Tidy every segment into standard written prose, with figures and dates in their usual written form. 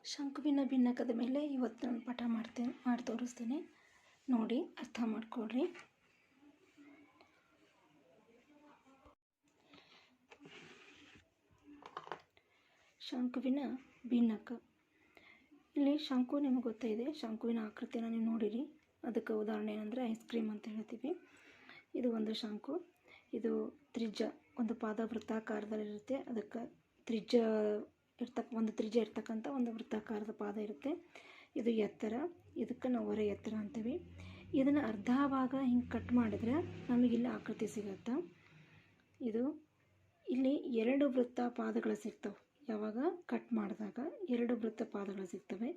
ಶಂಕುವಿನ ಭಿನ್ನಕದ ಮೇಲೆ ಇವತ್ತು ನಾನು ಪಾಠ ಮಾಡಿ ತೋರಿಸ್ತೇನೆ. ನೋಡಿ ಅರ್ಥ ಮಾಡ್ಕೊಳ್ರಿ. ಶಂಕುವಿನ ಭಿನ್ನಕ. ಇಲ್ಲಿ ಶಂಕು ನಿಮಗೆ ಗೊತ್ತಿದೆ, ಶಂಕುವಿನ ಆಕೃತಿಯನ್ನು ನೀವು ನೋಡಿರಿ. ಅದಕ್ಕೆ ಉದಾಹರಣೆ ಏನಂದರೆ ಐಸ್ ಕ್ರೀಮ್ ಅಂತ ಹೇಳ್ತೀವಿ. ಇದು ಒಂದು ಶಂಕು. ಇದು ತ್ರಿಜ್ಯ, ಒಂದು ಪಾದ ವೃತ್ತಾಕಾರದಲ್ಲಿರುತ್ತೆ. ಅದಕ್ಕೆ ಒಂದು ತ್ರಿಜ್ಯ ಇರ್ತಕ್ಕಂಥ ಒಂದು ವೃತ್ತಾಕಾರದ ಪಾದ ಇರುತ್ತೆ. ಇದು ಎತ್ತರ, ಇದಕ್ಕೆ ನಾವು ಒರೆ ಎತ್ತರ ಅಂತೀವಿ. ಇದನ್ನು ಅರ್ಧ ಭಾಗ ಹಿಂಗೆ ಕಟ್ ಮಾಡಿದ್ರೆ ನಮಗಿಲ್ಲಿ ಆಕೃತಿ ಸಿಗುತ್ತೆ. ಇಲ್ಲಿ 2 ವೃತ್ತ ಪಾದಗಳು ಸಿಗ್ತವೆ. ಯಾವಾಗ ಕಟ್ ಮಾಡಿದಾಗ 2 ವೃತ್ತ ಪಾದಗಳು ಸಿಗ್ತವೆ.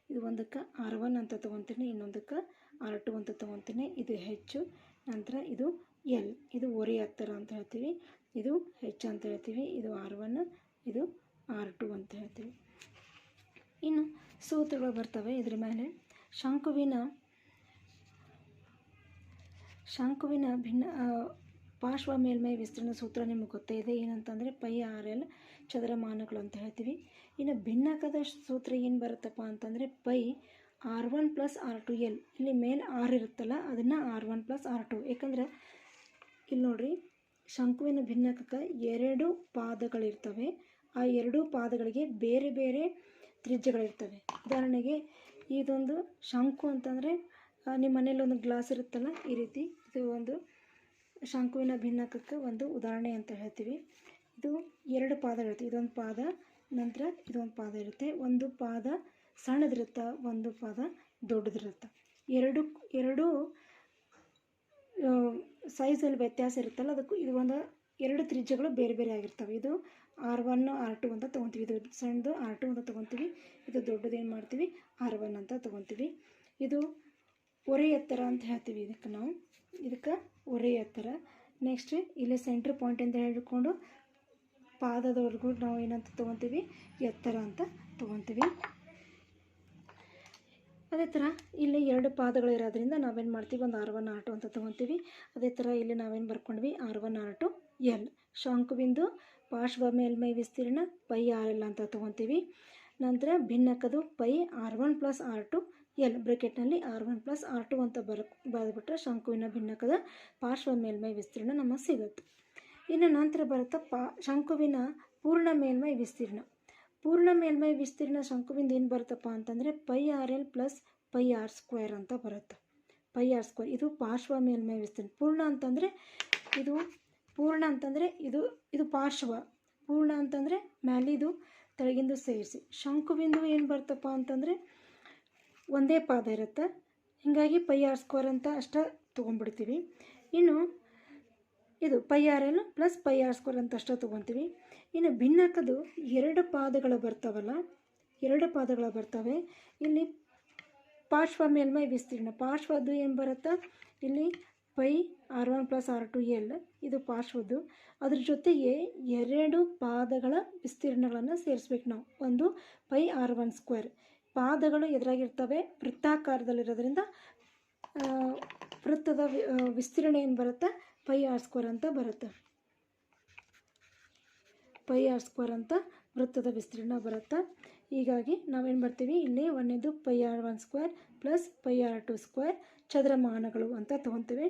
ಇದು ಒಂದಕ್ಕೆ R1 ಅಂತ ತೊಗೊತೀನಿ, ಇನ್ನೊಂದಕ್ಕೆ R2 ಅಂತ ತೊಗೊತೀನಿ. ಇದು ಹೆಚ್ಚು, ನಂತರ ಇದು L, ಇದು ಒರೆ ಎತ್ತರ ಅಂತ ಹೇಳ್ತೀವಿ. ಇದು ಹೆಚ್ಚು ಅಂತ ಹೇಳ್ತೀವಿ. ಇದು R1, ಇದು R2 ಅಂತ ಹೇಳ್ತೀವಿ. ಇನ್ನು ಸೂತ್ರಗಳು ಬರ್ತವೆ ಇದ್ರ ಮೇಲೆ. ಶಂಕುವಿನ ಪಾರ್ಶ್ವ ಮೇಲ್ಮೈ ವಿಸ್ತೀರ್ಣ ಸೂತ್ರ ನಿಮಗೆ ಗೊತ್ತೇ ಇದೆ. ಏನಂತಂದರೆ πRL ಚದರಮಾನಗಳು ಅಂತ ಹೇಳ್ತೀವಿ. ಇನ್ನು ಭಿನ್ನಕದ ಸೂತ್ರ ಏನು ಬರುತ್ತಪ್ಪ ಅಂತಂದರೆ πR1 + R2L. ಇಲ್ಲಿ ಮೇಲೆ R ಇರುತ್ತಲ್ಲ, ಅದನ್ನು R1 + R2. ಯಾಕಂದರೆ ಇಲ್ಲಿ ನೋಡಿರಿ, ಶಂಕುವಿನ ಭಿನ್ನಕಕ್ಕೆ 2 ಪಾದಗಳಿರ್ತವೆ. ಆ 2 ಪಾದಗಳಿಗೆ ಬೇರೆ ಬೇರೆ ತ್ರಿಜ್ಯಗಳಿರ್ತವೆ. ಉದಾಹರಣೆಗೆ ಇದೊಂದು ಶಂಕು ಅಂತಂದರೆ ನಿಮ್ಮ ಮನೇಲಿ ಒಂದು ಗ್ಲಾಸ್ ಇರುತ್ತಲ್ಲ, ಈ ರೀತಿ. ಇದು ಒಂದು ಶಂಕುವಿನ ಭಿನ್ನಕಕ್ಕೆ ಒಂದು ಉದಾಹರಣೆ ಅಂತ ಹೇಳ್ತೀವಿ. ಇದು 2 ಪಾದಗಳಿರುತ್ತೆ. ಇದೊಂದು ಪಾದ, ನಂತರ ಇದೊಂದು ಪಾದ ಇರುತ್ತೆ. ಒಂದು ಪಾದ ಸಣ್ಣದಿರುತ್ತೆ, ಒಂದು ಪಾದ ದೊಡ್ಡದಿರುತ್ತೆ. ಎರಡು ಸೈಜಲ್ಲಿ ವ್ಯತ್ಯಾಸ ಇರುತ್ತಲ್ಲ, ಅದಕ್ಕೂ ಇದು ಒಂದು 2 ತ್ರಿಜ್ಯಗಳು ಬೇರೆ ಬೇರೆ ಆಗಿರ್ತವೆ. ಇದು R1 R2 ಅಂತ ತೊಗೊತೀವಿ. ಇದು ಸಣ್ಣದು R2 ಅಂತ ತೊಗೊತೀವಿ. ಇದು ದೊಡ್ಡದು ಏನು ಮಾಡ್ತೀವಿ, R1 ಅಂತ ತೊಗೊತೀವಿ. ಇದು ಒರೆ ಎತ್ತರ ಅಂತ ಹೇಳ್ತೀವಿ. ಇದಕ್ಕೆ ಒರೆ ಎತ್ತರ. ನೆಕ್ಸ್ಟ್ ಇಲ್ಲಿ ಸೆಂಟ್ರ್ ಪಾಯಿಂಟ್ ಅಂತ ಹೇಳಿಕೊಂಡು ಪಾದದವರೆಗೂ ನಾವು ಏನಂತ ತೊಗೊತೀವಿ, ಎತ್ತರ ಅಂತ ತೊಗೊತೀವಿ. ಅದೇ ಥರ ಇಲ್ಲಿ 2 ಪಾದಗಳು ಇರೋದ್ರಿಂದ ನಾವೇನು ಮಾಡ್ತೀವಿ, ಒಂದು R1 R2 ಅಂತ ತೊಗೊತೀವಿ. ಅದೇ ಥರ ಇಲ್ಲಿ ನಾವೇನು ಬರ್ಕೊಂಡ್ವಿ, R1 R2 L. ಶಂಕುವಿಂದು ಪಾರ್ಶ್ವ ಮೇಲ್ಮೈ ವಿಸ್ತೀರ್ಣ πRL ಅಂತ ತೊಗೊತೀವಿ. ನಂತರ ಭಿನ್ನಕದು πR1 + R2L, ಬ್ರಾಕೆಟ್ನಲ್ಲಿ R1 + R2 ಅಂತ ಬರೆದ್ಬಿಟ್ರೆ ಶಂಕುವಿನ ಭಿನ್ನಕದ ಪಾರ್ಶ್ವ ಮೇಲ್ಮೈ ವಿಸ್ತೀರ್ಣ ನಮಗೆ ಸಿಗುತ್ತೆ. ಇನ್ನು ನಂತರ ಬರುತ್ತೆ ಶಂಕುವಿನ ಪೂರ್ಣ ಮೇಲ್ಮೈ ವಿಸ್ತೀರ್ಣ. ಪೂರ್ಣ ಮೇಲ್ಮೈ ವಿಸ್ತೀರ್ಣ ಶಂಕುವಿಂದ ಏನು ಬರುತ್ತಪ್ಪ ಅಂತಂದರೆ πRL + πR² ಅಂತ ಬರುತ್ತೆ. πR², ಇದು ಪಾರ್ಶ್ವ ಮೇಲ್ಮೈ ವಿಸ್ತೀರ್ಣ. ಪೂರ್ಣ ಅಂತಂದರೆ ಇದು ಪಾರ್ಶ್ವ. ಪೂರ್ಣ ಅಂತಂದರೆ ಮ್ಯಾಲಿದು ತೆಳಗಿಂದು ಸೇರಿಸಿ. ಶಂಕುವಿಂದು ಏನು ಬರ್ತಪ್ಪ ಅಂತಂದರೆ ಒಂದೇ ಪಾದ ಇರುತ್ತೆ, ಹೀಗಾಗಿ πR² ಅಂತ ಅಷ್ಟೇ ತೊಗೊಂಡ್ಬಿಡ್ತೀವಿ. ಇನ್ನು ಇದು πRL + πR² ಅಂತ ಅಷ್ಟೇ ತೊಗೊತೀವಿ. ಇನ್ನು ಭಿನ್ನಕದು 2 ಪಾದಗಳು ಬರ್ತಾವಲ್ಲ, 2 ಪಾದಗಳು ಬರ್ತವೆ. ಇಲ್ಲಿ ಪಾರ್ಶ್ವ ಮೇಲ್ಮೈ ವಿಸ್ತೀರ್ಣ, ಪಾರ್ಶ್ವದ್ದು ಏನು ಬರುತ್ತೆ, ಇಲ್ಲಿ πR1 + R2L, ಇದು ಪಾರ್ಶ್ವದ್ದು. ಅದ್ರ ಜೊತೆಗೆ 2 ಪಾದಗಳ ವಿಸ್ತೀರ್ಣಗಳನ್ನು ಸೇರಿಸ್ಬೇಕು ನಾವು. ಒಂದು πR1². ಪಾದಗಳು ಎದುರಾಗಿರ್ತವೆ, ವೃತ್ತಾಕಾರದಲ್ಲಿರೋದ್ರಿಂದ ವೃತ್ತದ ವಿಸ್ತೀರ್ಣ ಏನು ಬರುತ್ತೆ, πR² ಅಂತ ಬರುತ್ತೆ. πR² ಅಂತ ವೃತ್ತದ ವಿಸ್ತೀರ್ಣ ಬರುತ್ತೆ. ಹೀಗಾಗಿ ನಾವೇನು ಬರ್ತೀವಿ, ಇಲ್ಲಿ ಒಂದೇದು πR1² + πR2² ಚದರಮಾನಗಳು ಅಂತ ತೊಗೊತೀವಿ.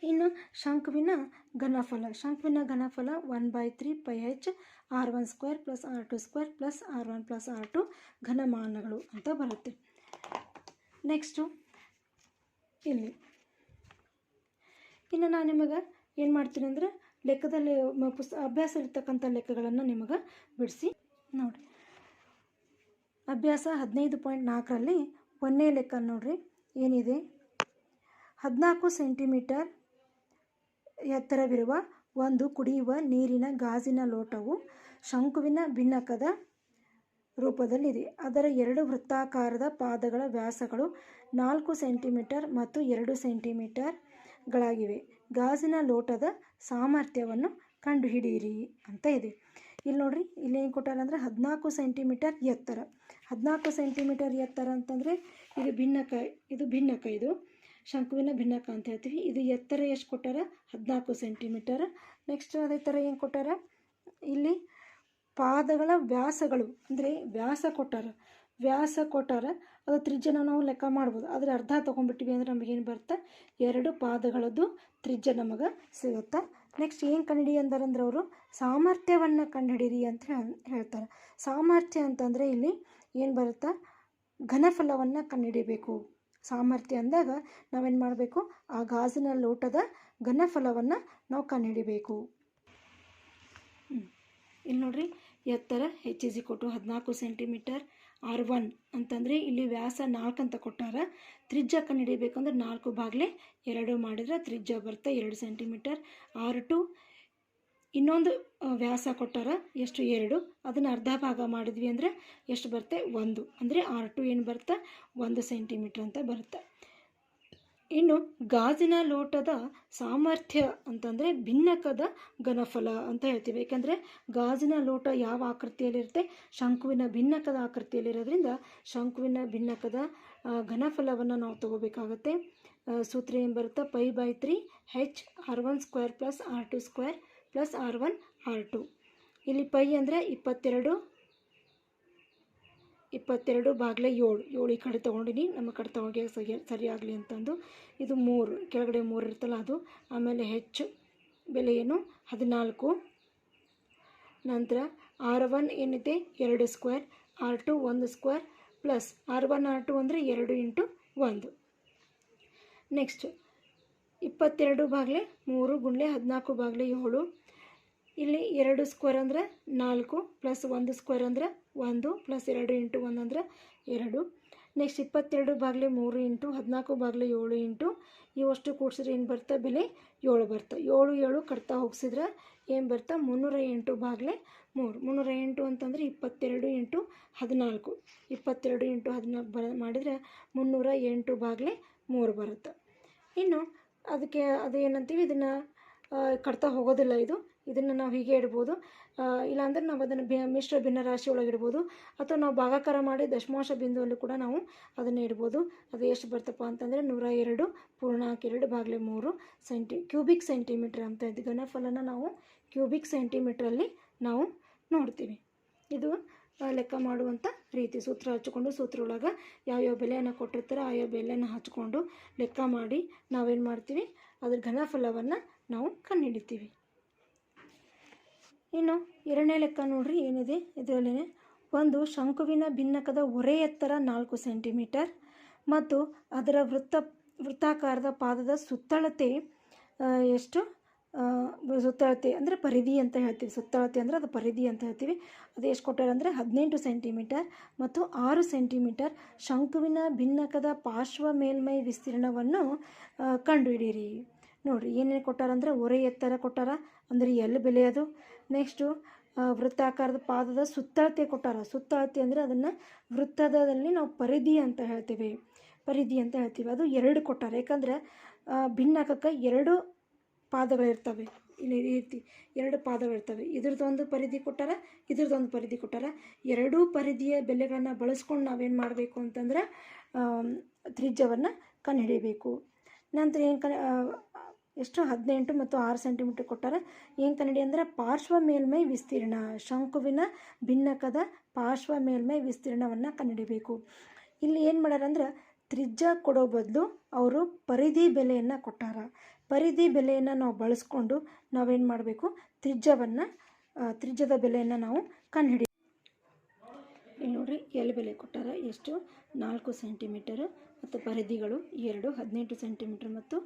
ಇನ್ನು ಶಂಕುವಿನ ಘನಫಲ. ಶಂಕುವಿನ ಘನಫಲ 1/3 πH R1² + R2² + R1 + R2 ಘನಮಾನಗಳು ಅಂತ ಬರುತ್ತೆ. ನೆಕ್ಸ್ಟು ಇಲ್ಲಿ ಇನ್ನು ನಾನು ನಿಮಗೆ ಏನು ಮಾಡ್ತೀನಿ ಅಂದರೆ, ಲೆಕ್ಕದಲ್ಲಿ ಅಭ್ಯಾಸ ಇರ್ತಕ್ಕಂಥ ಲೆಕ್ಕಗಳನ್ನು ನಿಮಗೆ ಬಿಡಿಸಿ ನೋಡಿರಿ. ಅಭ್ಯಾಸ 15.4ರಲ್ಲಿ 1ನೇ ಲೆಕ್ಕ ನೋಡಿರಿ ಏನಿದೆ. 14 ಸೆಂಟಿಮೀಟರ್ ಎತ್ತರವಿರುವ ಒಂದು ಕುಡಿಯುವ ನೀರಿನ ಗಾಜಿನ ಲೋಟವು ಶಂಕುವಿನ ಭಿನ್ನಕದ ರೂಪದಲ್ಲಿದೆ. ಅದರ 2 ವೃತ್ತಾಕಾರದ ಪಾದಗಳ ವ್ಯಾಸಗಳು 4 ಸೆಂಟಿಮೀಟರ್ ಮತ್ತು 2 ಸೆಂಟಿಮೀಟರ್ಗಳಾಗಿವೆ. ಗಾಜಿನ ಲೋಟದ ಸಾಮರ್ಥ್ಯವನ್ನು ಕಂಡುಹಿಡಿಯಿರಿ ಅಂತ ಇದೆ. ಇಲ್ಲಿ ನೋಡಿರಿ, ಇಲ್ಲಿ ಏನು ಕೊಟ್ಟಾರ ಅಂದರೆ 14 ಸೆಂಟಿಮೀಟರ್ ಎತ್ತರ. 14 ಸೆಂಟಿಮೀಟರ್ ಎತ್ತರ ಅಂತಂದರೆ ಇದು ಭಿನ್ನಕ, ಇದು ಶಂಕುವಿನ ಭಿನ್ನಕ ಅಂತ ಹೇಳ್ತೀವಿ. ಇದು ಎತ್ತರ ಎಷ್ಟು ಕೊಟ್ಟಾರ, 14 ಸೆಂಟಿಮೀಟರ್. ನೆಕ್ಸ್ಟ್ ಅದೇ ಥರ ಏನು ಕೊಟ್ಟಾರ, ಇಲ್ಲಿ ಪಾದಗಳ ವ್ಯಾಸಗಳು ಅಂದರೆ ವ್ಯಾಸ ಕೊಟ್ಟಾರ ಅದು ತ್ರಿಜ್ಯನ ನಾವು ಲೆಕ್ಕ ಮಾಡ್ಬೋದು. ಆದರೆ ಅರ್ಧ ತೊಗೊಂಡ್ಬಿಟ್ಟಿವಿ ಅಂದರೆ ನಮಗೇನು ಬರುತ್ತೆ, 2 ಪಾದಗಳದ್ದು ತ್ರಿಜ್ಯ ನಮಗೆ ಸಿಗುತ್ತೆ. ನೆಕ್ಸ್ಟ್ ಏನು ಕಂಡುಹಿಡಿ ಅಂದಾರಂದ್ರೆ ಅವರು ಸಾಮರ್ಥ್ಯವನ್ನು ಕಂಡುಹಿಡೀರಿ ಅಂತ ಹೇಳ್ತಾರೆ. ಸಾಮರ್ಥ್ಯ ಅಂತಂದರೆ ಇಲ್ಲಿ ಏನು ಬರುತ್ತೆ, ಘನಫಲವನ್ನು ಕಂಡುಹಿಡಿಬೇಕು. ಸಾಮರ್ಥ್ಯ ಅಂದಾಗ ನಾವೇನು ಮಾಡಬೇಕು, ಆ ಗಾಜಿನ ಲೋಟದ ಘನಫಲವನ್ನು ನಾವು ಕಂಡುಹಿಡಿಬೇಕು. ಇಲ್ಲಿ ನೋಡ್ರಿ, ಎತ್ತರ h = 14 ಸೆಂಟಿಮೀಟರ್. R1 ಅಂತಂದರೆ ಇಲ್ಲಿ ವ್ಯಾಸ 4 ಅಂತ ಕೊಟ್ಟಾರ. ತ್ರಿಜ್ಯ ಕಂಡುಹಿಡಿಬೇಕಂದ್ರೆ 4/2 ಮಾಡಿದ್ರೆ ತ್ರಿಜ್ಯ ಬರುತ್ತೆ 2 ಸೆಂಟಿಮೀಟರ್. R2 ಇನ್ನೊಂದು ವ್ಯಾಸ ಕೊಟ್ಟಾರ, ಎಷ್ಟು 2, ಅದನ್ನು ಅರ್ಧ ಭಾಗ ಮಾಡಿದ್ವಿ ಅಂದರೆ ಎಷ್ಟು ಬರುತ್ತೆ 1, ಅಂದರೆ R2 ಏನು ಬರುತ್ತೆ 1 ಸೆಂಟಿಮೀಟರ್ ಅಂತ ಬರುತ್ತೆ. ಇನ್ನು ಗಾಜಿನ ಲೋಟದ ಸಾಮರ್ಥ್ಯ ಅಂತಂದರೆ ಭಿನ್ನಕದ ಘನಫಲ ಅಂತ ಹೇಳ್ತೀವಿ. ಏಕೆಂದರೆ ಗಾಜಿನ ಲೋಟ ಯಾವ ಆಕೃತಿಯಲ್ಲಿರುತ್ತೆ, ಶಂಕುವಿನ ಭಿನ್ನಕದ ಆಕೃತಿಯಲ್ಲಿರೋದ್ರಿಂದ ಶಂಕುವಿನ ಭಿನ್ನಕದ ಘನಫಲವನ್ನು ನಾವು ತಗೋಬೇಕಾಗತ್ತೆ. ಸೂತ್ರ ಏನು ಬರುತ್ತೆ, π/3 h R1² + R2² + R1 R2. ಇಲ್ಲಿ π ಅಂದರೆ 22/7 7 ಈ ಕಡೆ ತೊಗೊಂಡಿನಿ, ನಮ್ಮ ಕಡೆ ತೊಗೊಂಡು ಸರಿಯಾಗಲಿ ಅಂತಂದು. ಇದು 3 ಕೆಳಗಡೆ 3 ಇರ್ತಲ್ಲ ಅದು. ಆಮೇಲೆ ಹೆಚ್ಚು ಬೆಲೆ ಏನು 14. ನಂತರ R1 ಏನಿದೆ 2² R2 1² ಪ್ಲಸ್ R1 R2 ಅಂದರೆ 2 × 1. ನೆಕ್ಸ್ಟ್ 22/3 × 14/7. ಇಲ್ಲಿ 2² ಅಂದರೆ 4 ಪ್ಲಸ್ 1² ಅಂದರೆ 1 ಪ್ಲಸ್ 2 × 1 ಅಂದರೆ 2. ನೆಕ್ಸ್ಟ್ 22/3 × 14/7 ಇವಷ್ಟು ಕೂಡಿಸಿದ್ರೆ ಏನು ಬರುತ್ತೆ, ಬೆಲೆ 7 ಬರುತ್ತೆ. 7 7 ಕಟ್ತಾ ಹೋಗಿಸಿದ್ರೆ ಏನು ಬರುತ್ತೆ 308/3. 308 ಅಂತಂದರೆ 22 × 14. 22 × 14 ಮಾಡಿದರೆ 308/3 ಬರುತ್ತೆ. ಇನ್ನು ಅದಕ್ಕೆ ಅದೇನಂತೀವಿ, ಇದನ್ನು ಕಟ್ತಾ ಹೋಗೋದಿಲ್ಲ. ಇದನ್ನು ನಾವು ಹೀಗೆ ಇಡ್ಬೋದು, ಇಲ್ಲಾಂದರೆ ನಾವು ಅದನ್ನು ಮಿಶ್ರ ಭಿನ್ನರಾಶಿ ಒಳಗೆ ಇಡ್ಬೋದು, ಅಥವಾ ನಾವು ಭಾಗಾಕಾರ ಮಾಡಿ ದಶಮಾಂಶ ಬಿಂದುವಲ್ಲೂ ಕೂಡ ನಾವು ಅದನ್ನು ಇಡ್ಬೋದು. ಅದು ಎಷ್ಟು ಬರ್ತಪ್ಪ ಅಂತಂದರೆ 102.2/3 ಕ್ಯೂಬಿಕ್ ಸೆಂಟಿಮೀಟ್ರ್ ಅಂತ ಇದ್ದು ಘನಫಲನ ನಾವು ಕ್ಯೂಬಿಕ್ ಸೆಂಟಿಮೀಟ್ರಲ್ಲಿ ನಾವು ನೋಡ್ತೀವಿ. ಇದು ಲೆಕ್ಕ ಮಾಡುವಂಥ ರೀತಿ. ಸೂತ್ರ ಹಚ್ಕೊಂಡು ಸೂತ್ರ ಒಳಗೆ ಯಾವ್ಯಾವ ಬೆಲೆಯನ್ನು ಕೊಟ್ಟಿರ್ತಾರೆ ಆಯಾ ಬೆಲೆಯನ್ನು ಹಚ್ಕೊಂಡು ಲೆಕ್ಕ ಮಾಡಿ ನಾವೇನು ಮಾಡ್ತೀವಿ, ಅದ್ರ ಘನಫಲವನ್ನು ನಾವು ಕಂಡುಹಿಡಿತೀವಿ. ಇನ್ನು 2ನೇ ಲೆಕ್ಕ ನೋಡ್ರಿ ಏನಿದೆ ಇದರಲ್ಲಿ. ಒಂದು ಶಂಕುವಿನ ಭಿನ್ನಕದ ಒರೆ ಎತ್ತರ 4 ಸೆಂಟಿಮೀಟರ್ ಮತ್ತು ಅದರ ವೃತ್ತಾಕಾರದ ಪಾದದ ಸುತ್ತಳತೆ ಎಷ್ಟು, ಸುತ್ತಳತೆ ಅಂದರೆ ಪರಿಧಿ ಅಂತ ಹೇಳ್ತೀವಿ. ಸುತ್ತಳತೆ ಅಂದರೆ ಅದು ಪರಿಧಿ ಅಂತ ಹೇಳ್ತೀವಿ. ಅದು ಎಷ್ಟು ಕೊಟ್ಟಾರೆ ಅಂದರೆ 18 ಸೆಂಟಿಮೀಟರ್ ಮತ್ತು 6 ಸೆಂಟಿಮೀಟರ್. ಶಂಕುವಿನ ಭಿನ್ನಕದ ಪಾರ್ಶ್ವ ಮೇಲ್ಮೈ ವಿಸ್ತೀರ್ಣವನ್ನು ಕಂಡುಹಿಡಿಯಿರಿ. ನೋಡಿರಿ ಏನೇನು ಕೊಟ್ಟಾರಂದರೆ ಒರೆ ಎತ್ತರ ಕೊಟ್ಟಾರ, ಅಂದರೆ ಎಲ್ಲಿ ಬೆಲೆ ಅದು. ನೆಕ್ಸ್ಟು ವೃತ್ತಾಕಾರದ ಪಾದದ ಸುತ್ತಳತೆ ಕೊಟ್ಟಾರ. ಸುತ್ತಳತೆ ಅಂದರೆ ಅದನ್ನು ವೃತ್ತದಲ್ಲಿ ನಾವು ಪರಿಧಿ ಅಂತ ಹೇಳ್ತೀವಿ. ಅದು 2 ಕೊಟ್ಟಾರ. ಯಾಕಂದರೆ ಭಿನ್ನಕಕ್ಕೆ 2 ಪಾದಗಳಿರ್ತವೆ. ಇಲ್ಲಿ ರೀತಿ 2 ಪಾದಗಳಿರ್ತವೆ. ಇದ್ರದ್ದೊಂದು ಪರಿಧಿ ಕೊಟ್ಟಾರ, ಇದ್ರದ್ದೊಂದು ಪರಿಧಿ ಕೊಟ್ಟಾರ. 2 ಪರಿಧಿಯ ಬೆಲೆಗಳನ್ನು ಬಳಸ್ಕೊಂಡು ನಾವೇನು ಮಾಡಬೇಕು ಅಂತಂದ್ರೆ ತ್ರಿಜ್ಯವನ್ನು ಕಂಡುಹಿಡಿಯಬೇಕು. ನಂತರ ಎಷ್ಟು 18 ಮತ್ತು 6 ಸೆಂಟಿಮೀಟರ್ ಕೊಟ್ಟಾರೆ. ಏನು ಕಂಡುಹಿಡಿ ಅಂದರೆ ಪಾರ್ಶ್ವ ಮೇಲ್ಮೈ ವಿಸ್ತೀರ್ಣ, ಶಂಕುವಿನ ಭಿನ್ನಕದ ಪಾರ್ಶ್ವ ಮೇಲ್ಮೈ ವಿಸ್ತೀರ್ಣವನ್ನು ಕಂಡುಹಿಡಿಬೇಕು. ಇಲ್ಲಿ ಏನು ಮಾಡ್ಯಾರಂದ್ರೆ ತ್ರಿಜ್ಯ ಕೊಡೋ ಬದಲು ಅವರು ಪರಿಧಿ ಬೆಲೆಯನ್ನು ಕೊಟ್ಟಾರ. ಪರಿಧಿ ಬೆಲೆಯನ್ನು ನಾವು ಬಳಸ್ಕೊಂಡು ನಾವೇನು ಮಾಡಬೇಕು, ತ್ರಿಜ್ಯದ ಬೆಲೆಯನ್ನು ನಾವು ಕಂಡುಹಿಡಿ. ಇಲ್ಲಿ ನೋಡಿರಿ ಎಲ್ ಬೆಲೆ ಕೊಟ್ಟಾರ, ಎಷ್ಟು 4 ಸೆಂಟಿಮೀಟರು ಮತ್ತು ಪರಿಧಿಗಳು 2 18 ಸೆಂಟಿಮೀಟರ್ ಮತ್ತು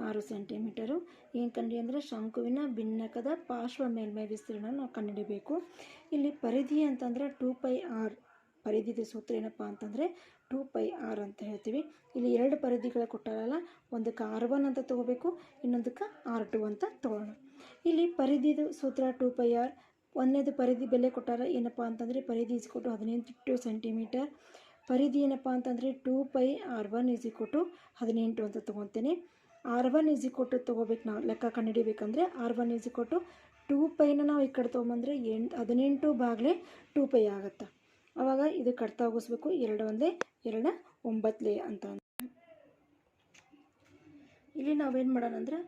6 ಸೆಂಟಿಮೀಟರು. ಏನು ಕಂಡು ಅಂದರೆ ಶಂಕುವಿನ ಭಿನ್ನಕದ ಪಾರ್ಶ್ವ ಮೇಲ್ಮೈ ವಿಸ್ತೀರ್ಣ ನಾವು ಕಂಡುಹಿಡಿಬೇಕು. ಇಲ್ಲಿ ಪರಿಧಿ ಅಂತಂದರೆ 2πr. ಪರಿಧಿದ ಸೂತ್ರ ಏನಪ್ಪ ಅಂತಂದರೆ 2πr ಅಂತ ಹೇಳ್ತೀವಿ. ಇಲ್ಲಿ 2 ಪರಿಧಿಗಳು ಕೊಟ್ಟಾರಲ್ಲ, ಒಂದಕ್ಕೆ R1 ಅಂತ ತೊಗೋಬೇಕು, ಇನ್ನೊಂದಕ್ಕೆ R2 ಅಂತ ತೊಗೊಳ್ಳೋಣ. ಇಲ್ಲಿ ಪರಿಧಿದು ಸೂತ್ರ 2πr. ಒಂದನೇದು ಪರಿಧಿ ಬೆಲೆ ಕೊಟ್ಟಾರ ಏನಪ್ಪ ಅಂತಂದರೆ ಪರಿಧಿ = 18 ಸೆಂಟಿಮೀಟರ್. ಪರಿಧಿ ಏನಪ್ಪ ಅಂತಂದರೆ 2πr1 = 18 ಅಂತ ತೊಗೊತೇನೆ. R1 ತೊಗೋಬೇಕು, ನಾವು ಲೆಕ್ಕ ಕಂಡುಹಿಡಿಬೇಕಂದ್ರೆ R1 2πನ ನಾವು ಈ ಕಡೆ ತೊಗೊಂಬಂದರೆ 18/2π ಆಗುತ್ತೆ. ಆವಾಗ ಇದು ಕಟ್ತಾ ಹೋಗಿಸ್ಬೇಕು. 2 1 2 9 ಅಂತ. ಇಲ್ಲಿ ನಾವೇನು ಮಾಡೋಣ ಅಂದ್ರೆ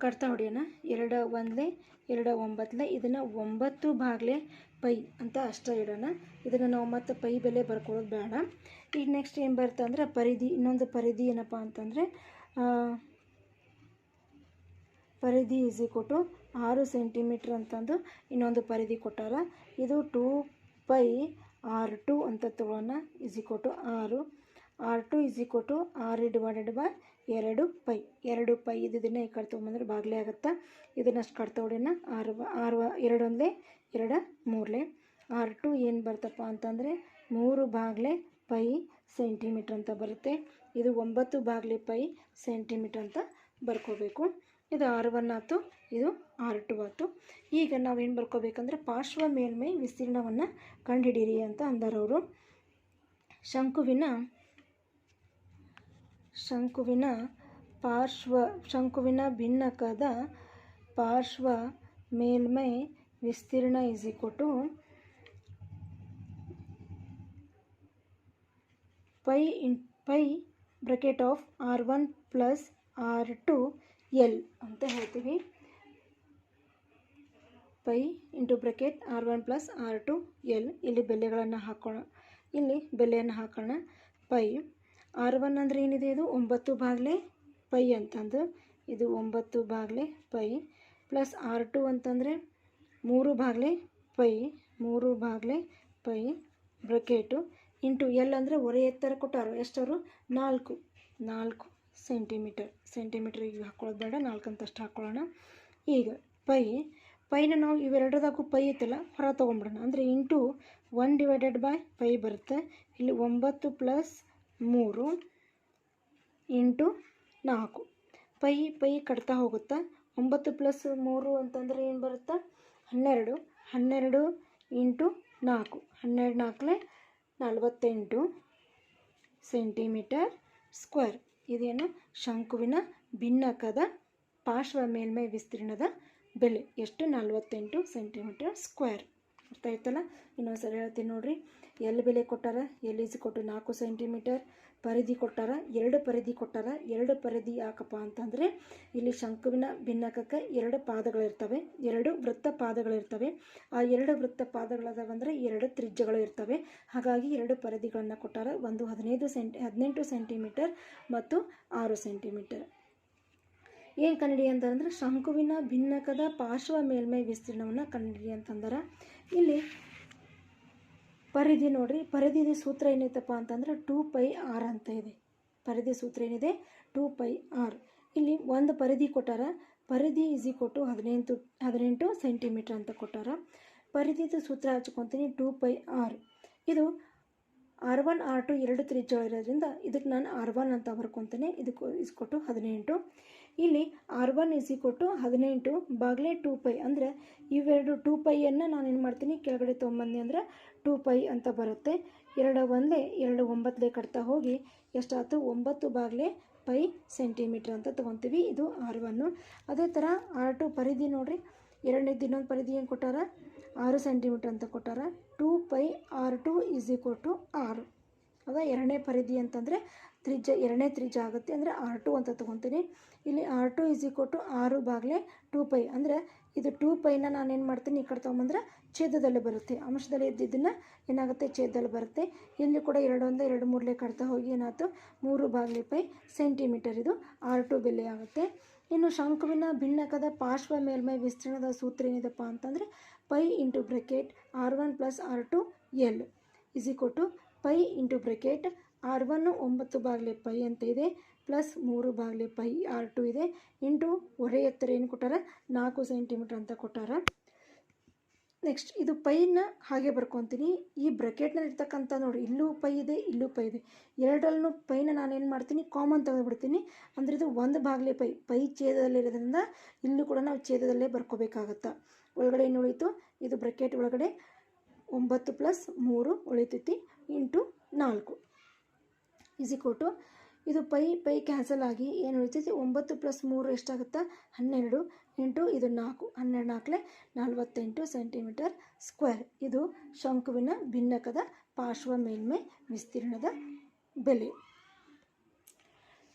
ಕಟ್ತಾ ಹೊಡಿಯೋಣ. 2 1 2 9. ಇದನ್ನು 9/π ಪೈ ಅಂತ ಅಷ್ಟೇ ಇಡೋಣ. ಇದನ್ನು ನಾವು ಮತ್ತೆ ಪೈ ಬೆಲೆ ಬರ್ಕೊಳ್ಳೋದು ಬೇಡ. ಈಗ ನೆಕ್ಸ್ಟ್ ಏನು ಬರುತ್ತೆ ಅಂದರೆ ಪರಿಧಿ. ಇನ್ನೊಂದು ಪರಿಧಿ ಏನಪ್ಪ ಅಂತಂದರೆ ಪರಿಧಿ ಈಸ್ ಈಕ್ವಲ್ ಟು 6 ಸೆಂಟಿಮೀಟ್ರ್ ಅಂತಂದು ಇನ್ನೊಂದು ಪರಿಧಿ ಕೊಟ್ಟಾರ. ಇದು 2πr2 ಅಂತ ತಗೊಳ್ಳೋಣ. Is equal to 6. r2 is equal to 6 divided by 2π. 2π ಇದನ್ನು ಈ ಕಡೆ ತೊಗೊಂಬಂದ್ರೆ ಬಾಗಲೇ ಆಗುತ್ತೆ. ಇದನ್ನಷ್ಟು ಕಡೆ ತೊಗೊಡಿನ 6 2 ಒಂದಲೇ 2 3 r2 ಏನು ಬರ್ತಪ್ಪ ಅಂತಂದರೆ 3/π ಸೆಂಟಿಮೀಟ್ರ್ ಅಂತ ಬರುತ್ತೆ. ಇದು 9/π ಸೆಂಟಿಮೀಟ್ರ್ ಅಂತ ಬರ್ಕೋಬೇಕು. ಇದು r1 ಆಯಿತು, ಇದು r2 ಆಯಿತು. ಈಗ ನಾವೇನು ಬರ್ಕೋಬೇಕಂದ್ರೆ ಪಾರ್ಶ್ವ ಮೇಲ್ಮೈ ವಿಸ್ತೀರ್ಣವನ್ನು ಕಂಡುಹಿಡೀರಿ ಅಂತ ಅಂದರವರು. ಶಂಕುವಿನ ಭಿನ್ನಕದ ಪಾರ್ಶ್ವ ಮೇಲ್ಮೈ ವಿಸ್ತೀರ್ಣ is equal to pi bracket of r1 plus r2 L ಅಂತ ಹೇಳ್ತೀವಿ. Pi into bracket r1 plus r2 L. ಇಲ್ಲಿ ಬೆಲೆಗಳನ್ನು ಹಾಕೋಣ. ಪೈ r1 ಅಂದರೆ ಏನಿದೆ, ಇದು 9/π ಅಂತಂದು, ಇದು 9/π ಪ್ಲಸ್ r2 ಅಂತಂದರೆ 3/π ಬ್ರಕೆಟು ಇಂಟು ಎಲ್ ಅಂದರೆ ಒರೆ ಎತ್ತರ ಕೊಟ್ಟಾರು. ಎಷ್ಟವರು 4 ಸೆಂಟಿಮೀಟ್ರಿಗೆ ಹಾಕ್ಕೊಳ್ಳೋದು ಬೇಡ, 4 ಅಂತಷ್ಟು ಹಾಕ್ಕೊಳ್ಳೋಣ. ಈಗ ಪೈನ ನಾವು ಇವೆರಡದಾಗೂ ಪೈ ಐತಲ್ಲ ಹೊರ ತೊಗೊಂಬಿಡೋಣ. ಅಂದರೆ ಇಂಟು 1/π ಬರುತ್ತೆ. ಇಲ್ಲಿ 9 ಪ್ಲಸ್ 3 ಇಂಟು 4. ಪೈ ಕಟ್ತಾ ಹೋಗುತ್ತಾ. 9 ಪ್ಲಸ್ 3 ಅಂತಂದರೆ ಏನು ಬರುತ್ತಾ 12 ಇಂಟು 4. 12 4 48 centimetre square. ಇದೇನು ಶಂಕುವಿನ ಭಿನ್ನಕದ ಪಾರ್ಶ್ವ ಮೇಲ್ಮೈ ವಿಸ್ತೀರ್ಣದ ಬೆಲೆ ಎಷ್ಟು, 48 ಸೆಂಟಿಮೀಟರ್ ಸ್ಕ್ವೇರ್. ಅರ್ಥ ಆಯ್ತಲ್ಲ. ಇನ್ನೊಂದು ಸರಿ ಹೇಳ್ತೀನಿ ನೋಡಿರಿ. ಎಲ್ ಬೆಲೆ ಕೊಟ್ಟಾರ, ಎಲ್ ಈಸ್ ಕೊಟ್ಟು 4 ಸೆಂಟಿಮೀಟರ್. ಪರಿಧಿ ಕೊಟ್ಟಾರ, 2 ಪರಿಧಿ ಕೊಟ್ಟಾರ. 2 ಪರಿಧಿ ಯಾಕಪ್ಪ ಅಂತಂದರೆ ಇಲ್ಲಿ ಶಂಕುವಿನ ಭಿನ್ನಕಕ್ಕೆ 2 ಪಾದಗಳಿರ್ತವೆ, 2 ವೃತ್ತ ಪಾದಗಳಿರ್ತವೆ. ಆ 2 ವೃತ್ತ ಪಾದಗಳದಾವಂದರೆ 2 ತ್ರಿಜ್ಯಗಳು ಇರ್ತವೆ. ಹಾಗಾಗಿ 2 ಪರಿಧಿಗಳನ್ನು ಕೊಟ್ಟಾರ. ಒಂದು 18 ಸೆಂಟಿಮೀಟರ್ ಮತ್ತು 6 ಸೆಂಟಿಮೀಟರ್. ಏನು ಕಂಡುಹಿಡಿ ಅಂತಂದ್ರೆ ಶಂಕುವಿನ ಭಿನ್ನಕದ ಪಾರ್ಶ್ವ ಮೇಲ್ಮೈ ವಿಸ್ತೀರ್ಣವನ್ನು ಕಂಡುಹಿಡಿ ಅಂತಂದರೆ ಇಲ್ಲಿ ಪರಿಧಿ ನೋಡ್ರಿ. ಪರಿಧಿದ ಸೂತ್ರ ಏನೈತಪ್ಪ ಅಂತಂದ್ರೆ 2πr ಅಂತ ಇದೆ. ಪರಿಧಿ ಸೂತ್ರ ಏನಿದೆ 2πr. ಇಲ್ಲಿ ಒಂದು ಪರಿಧಿ ಕೊಟ್ಟಾರ. ಪರಿಧಿ ಈಸ್ ಈಕ್ವಲ್ ಟು 18 ಸೆಂಟಿಮೀಟರ್ ಅಂತ ಕೊಟ್ಟಾರ. ಪರಿಧಿದ ಸೂತ್ರ ಹಚ್ಕೊತೀನಿ 2πr. ಇದು r1 r2 2 ತ್ರಿಜ್ಯಗಳಿರೋದ್ರಿಂದ ಇದಕ್ಕೆ ನಾನು r1 ಅಂತ ಬರ್ಕೊತೀನಿ. ಇದಕ್ಕೆ ಈಸ್ ಕೊಟ್ಟು 18. ಇಲ್ಲಿ r1 ಈಸ್ ಈಕ್ವಲ್ ಟು 18/2π ಅಂದರೆ ಇವೆರಡು 2πಯನ್ನು ನಾನು ಏನು ಮಾಡ್ತೀನಿ ಕೆಳಗಡೆ ತೊಗೊಂಬಂದು ಅಂದರೆ 2π ಅಂತ ಬರುತ್ತೆ. 2 ಒಂದಲೇ 2 9 ಕಟ್ತಾ ಹೋಗಿ ಎಷ್ಟಾಯ್ತು 9/π ಸೆಂಟಿಮೀಟ್ರ್ ಅಂತ ತೊಗೊತೀವಿ. ಇದು r1. ಅದೇ ಥರ r2 ಪರಿಧಿ ನೋಡಿರಿ. ಇನ್ನೊಂದು ಪರಿಧಿ ಏನು ಕೊಟ್ಟಾರ 6 ಸೆಂಟಿಮೀಟ್ರ್ ಅಂತ ಕೊಟ್ಟಾರ. 2πr2 is equal to 6. ಅದ ಎರಡನೇ ಪರಿಧಿ ಅಂತಂದರೆ ಎರಡನೇ ತ್ರಿಜ್ಯ ಆಗುತ್ತೆ. ಅಂದರೆ r2 ಅಂತ ತೊಗೊತೀನಿ. ಇಲ್ಲಿ r2 ಈಸ್ ಈಕ್ವಲ್ ಟು 6/2π ಅಂದರೆ ಇದು 2πನ ನಾನೇನು ಮಾಡ್ತೀನಿ ಈ ಕಡೆ ತೊಗೊಂಬಂದ್ರೆ ಛೇದದಲ್ಲಿ ಬರುತ್ತೆ. ಅಂಶದಲ್ಲಿ ಇದ್ದಿದ್ದನ್ನು ಏನಾಗುತ್ತೆ ಛೇದದಲ್ಲಿ ಬರುತ್ತೆ. ಇಲ್ಲಿ ಕೂಡ 2 1 2 3 ಕಟ್ತಾ ಹೋಗಿ ಏನಾಯ್ತು 3/π ಸೆಂಟಿಮೀಟರ್. ಇದು r2 ಬೆಲೆ ಆಗುತ್ತೆ. ಇನ್ನು ಶಂಕುವಿನ ಭಿನ್ನಕದ ಪಾರ್ಶ್ವ ಮೇಲ್ಮೈ ವಿಸ್ತೀರ್ಣದ ಸೂತ್ರ ಏನಿದೆಪ್ಪ ಅಂತಂದರೆ pi into bracket r1 plus r2 L is equal to pi into bracket r1 9/π ಅಂತ ಇದೆ ಪ್ಲಸ್ 3/π r2 ಇದೆ ಇಂಟು ಒರೆ ಎತ್ತರ ಏನು ಕೊಟ್ಟಾರ 4 ಸೆಂಟಿಮೀಟರ್ ಅಂತ ಕೊಟ್ಟಾರ. ನೆಕ್ಸ್ಟ್ ಇದು ಪೈನ ಹಾಗೆ ಬರ್ಕೊತೀನಿ. ಈ ಬ್ರೆಕೆಟ್ನಲ್ಲಿ ಇರ್ತಕ್ಕಂಥ ನೋಡಿ ಇಲ್ಲೂ ಪೈ ಇದೆ, ಇಲ್ಲೂ ಪೈ ಇದೆ. ಎರಡರಲ್ಲೂ ಪೈನ ನಾನೇನು ಮಾಡ್ತೀನಿ ಕಾಮನ್ ತೆಗೆದುಬಿಡ್ತೀನಿ. ಅಂದರೆ ಇದು 1/π. ಪೈ ಛೇದದಲ್ಲಿರೋದ್ರಿಂದ ಇಲ್ಲೂ ಕೂಡ ನಾವು ಛೇದದಲ್ಲೇ ಬರ್ಕೋಬೇಕಾಗತ್ತೆ. ಒಳಗಡೆ ಏನು ಉಳಿತು, ಇದು ಬ್ರೆಕೆಟ್ ಒಳಗಡೆ 9 ಪ್ಲಸ್ 3 ಉಳಿತೈತಿ ಇಂಟು 4 ಈಸ್ ಈಕ್ವಲ್ ಟು ಇದು ಪೈ ಕ್ಯಾನ್ಸಲ್ ಆಗಿ ಏನು ಉಳಿತೈತಿ 9 ಪ್ಲಸ್ 3 ಎಷ್ಟಾಗುತ್ತಾ 12 ಇಂಟು ಇದು 4 12 48 ಸೆಂಟಿಮೀಟರ್ ಸ್ಕ್ವೇರ್. ಇದು ಶಂಕುವಿನ ಭಿನ್ನಕದ ಪಾರ್ಶ್ವ ಮೇಲ್ಮೈ ವಿಸ್ತೀರ್ಣದ ಬೆಲೆ.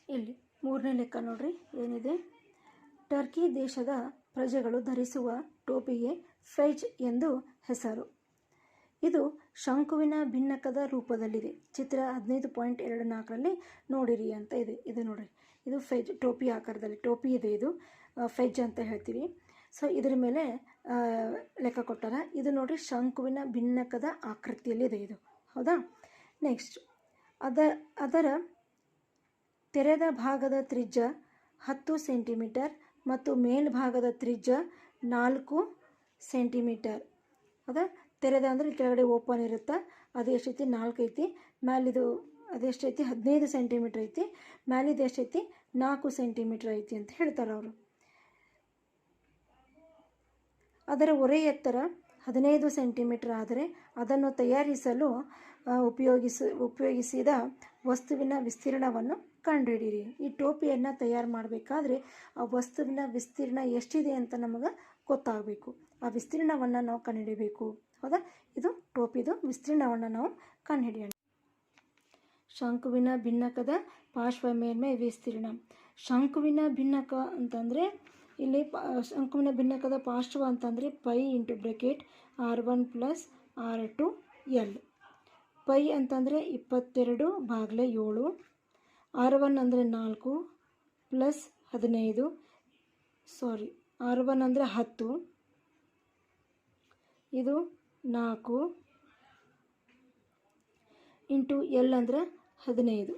ಇಲ್ಲಿ ಮೂರನೇ ಲೆಕ್ಕ ನೋಡ್ರಿ ಏನಿದೆ. ಟರ್ಕಿ ದೇಶದ ಪ್ರಜೆಗಳು ಧರಿಸುವ ಟೋಪಿಗೆ ಫೆಜ್ ಎಂದು ಹೆಸರು. ಇದು ಶಂಕುವಿನ ಭಿನ್ನಕದ ರೂಪದಲ್ಲಿದೆ. ಚಿತ್ರ 15.24ರಲ್ಲಿ ನೋಡಿರಿ ಅಂತ ಇದೆ. ಇದು ನೋಡಿರಿ, ಇದು ಫೆಜ್ ಟೋಪಿ ಆಕಾರದಲ್ಲಿ ಟೋಪಿ ಇದೆ. ಇದು ಫೆಜ್ ಅಂತ ಹೇಳ್ತೀವಿ. ಸೊ ಇದರ ಮೇಲೆ ಲೆಕ್ಕ ಕೊಟ್ಟಾರ. ಇದು ನೋಡಿರಿ ಶಂಕುವಿನ ಭಿನ್ನಕದ ಆಕೃತಿಯಲ್ಲಿದೆ ಇದು, ಹೌದಾ. ನೆಕ್ಸ್ಟ್ ಅದರ ತೆರೆದ ಭಾಗದ ತ್ರಿಜ್ಯ 10 ಸೆಂಟಿಮೀಟರ್ ಮತ್ತು ಮೇಲ್ಭಾಗದ ತ್ರಿಜ್ಯ 4 ಸೆಂಟಿಮೀಟರ್. ಹೌದಾ. ತೆರೆದ ಅಂದರೆ ಕೆಳಗಡೆ ಓಪನ್ ಇರುತ್ತೆ, ಅದು ಎಷ್ಟೈತಿ 4 ಐತಿ. ಮ್ಯಾಲಿದು ಅದೆಷ್ಟೈತಿ 15 ಸೆಂಟಿಮೀಟ್ರ್ ಐತಿ. ಮ್ಯಾಲಿದು ಎಷ್ಟೈತಿ 4 ಸೆಂಟಿಮೀಟ್ರ್ ಐತಿ ಅಂತ ಹೇಳ್ತಾರೆ ಅವರು. ಅದರ ಒರೆ ಎತ್ತರ 15 ಸೆಂಟಿಮೀಟರ್ ಆದರೆ ಅದನ್ನು ತಯಾರಿಸಲು ಉಪಯೋಗಿಸಿದ ವಸ್ತುವಿನ ವಿಸ್ತೀರ್ಣವನ್ನು ಕಂಡುಹಿಡಿಯಿರಿ. ಈ ಟೋಪಿಯನ್ನು ತಯಾರು ಮಾಡಬೇಕಾದ್ರೆ ಆ ವಸ್ತುವಿನ ವಿಸ್ತೀರ್ಣ ಎಷ್ಟಿದೆ ಅಂತ ನಮಗೆ ಗೊತ್ತಾಗಬೇಕು. ಆ ವಿಸ್ತೀರ್ಣವನ್ನು ನಾವು ಕಂಡುಹಿಡಿಯಬೇಕು, ಹೌದಾ. ಇದು ಟೋಪಿದು ವಿಸ್ತೀರ್ಣವನ್ನು ನಾವು ಕಂಡುಹಿಡಿಯೋಣ. ಶಂಕುವಿನ ಭಿನ್ನಕದ ಪಾರ್ಶ್ವ ಮೇಲ್ಮೈ ವಿಸ್ತೀರ್ಣ. ಶಂಕುವಿನ ಭಿನ್ನಕ ಅಂತಂದರೆ ಇಲ್ಲಿ ಶಂಕುವಿನ ಭಿನ್ನಕದ ಪಾರ್ಶ್ವ ಅಂತಂದರೆ pi into bracket R1 + R2 L. Pi ಅಂತಂದರೆ 22/7. R1 ಅಂದರೆ 4 + 15. R1 ಅಂದರೆ 10, ಇದು 4 ಇಂಟು L ಅಂದರೆ 15.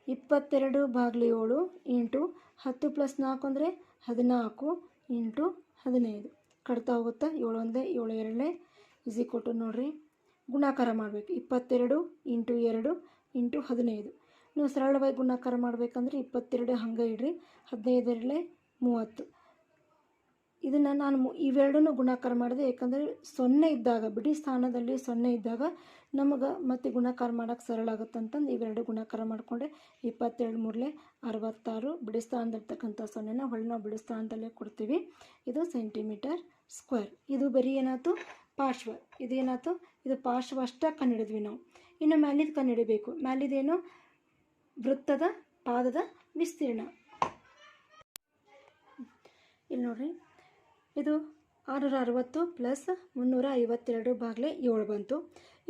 22/7 ಇಂಟು 10 + 4 ಅಂದರೆ 14 ಇಂಟು 15. ಕಟ್ತಾ ಹೋಗುತ್ತಾ, 7 1 7 2 ನೋಡಿರಿ, ಗುಣಾಕಾರ ಮಾಡಬೇಕು. 22 ಇಂಟು 2 ಇಂಟು 15. ನೀವು ಸರಳವಾಗಿ ಗುಣಾಕಾರ ಮಾಡಬೇಕಂದ್ರೆ 22 ಹಂಗೆ ಇಡ್ರಿ, 15 2 30. ಇದನ್ನು ನಾನು ಇವೆರಡನ್ನೂ ಗುಣಾಕಾರ ಮಾಡಿದೆ, ಯಾಕಂದರೆ 0 ಇದ್ದಾಗ, ಬಿಡಿ ಸ್ಥಾನದಲ್ಲಿ 0 ಇದ್ದಾಗ ನಮಗೆ ಮತ್ತೆ ಗುಣಾಕಾರ ಮಾಡೋಕ್ಕೆ ಸರಳ ಆಗುತ್ತೆ ಅಂತಂದು ಇವೆರಡು ಗುಣಾಕಾರ ಮಾಡಿಕೊಂಡೆ. 22 3 66, ಬಿಡಿ ಸ್ಥಾನದಲ್ಲಿರ್ತಕ್ಕಂಥ 0ನ ಹೊಳ್ಳಿ ನಾವು ಬಿಡಿ ಸ್ಥಾನದಲ್ಲೇ ಕೊಡ್ತೀವಿ. ಇದು ಸೆಂಟಿಮೀಟರ್ ಸ್ಕ್ವೇರ್. ಇದು ಬರೀ ಏನಾಯ್ತು ಪಾರ್ಶ್ವ, ಇದೇನಾಯ್ತು ಇದು ಪಾರ್ಶ್ವ ಅಷ್ಟೇ ಕಂಡುಹಿಡಿದ್ವಿ ನಾವು. ಇನ್ನು ಮ್ಯಾಲಿದು ಕಂಡುಹಿಡಿಬೇಕು. ಮ್ಯಾಲಿದೇನು ವೃತ್ತದ ಪಾದದ ವಿಸ್ತೀರ್ಣ. ಇಲ್ಲಿ ನೋಡಿರಿ, ಇದು 660 + 352/7 ಬಂತು.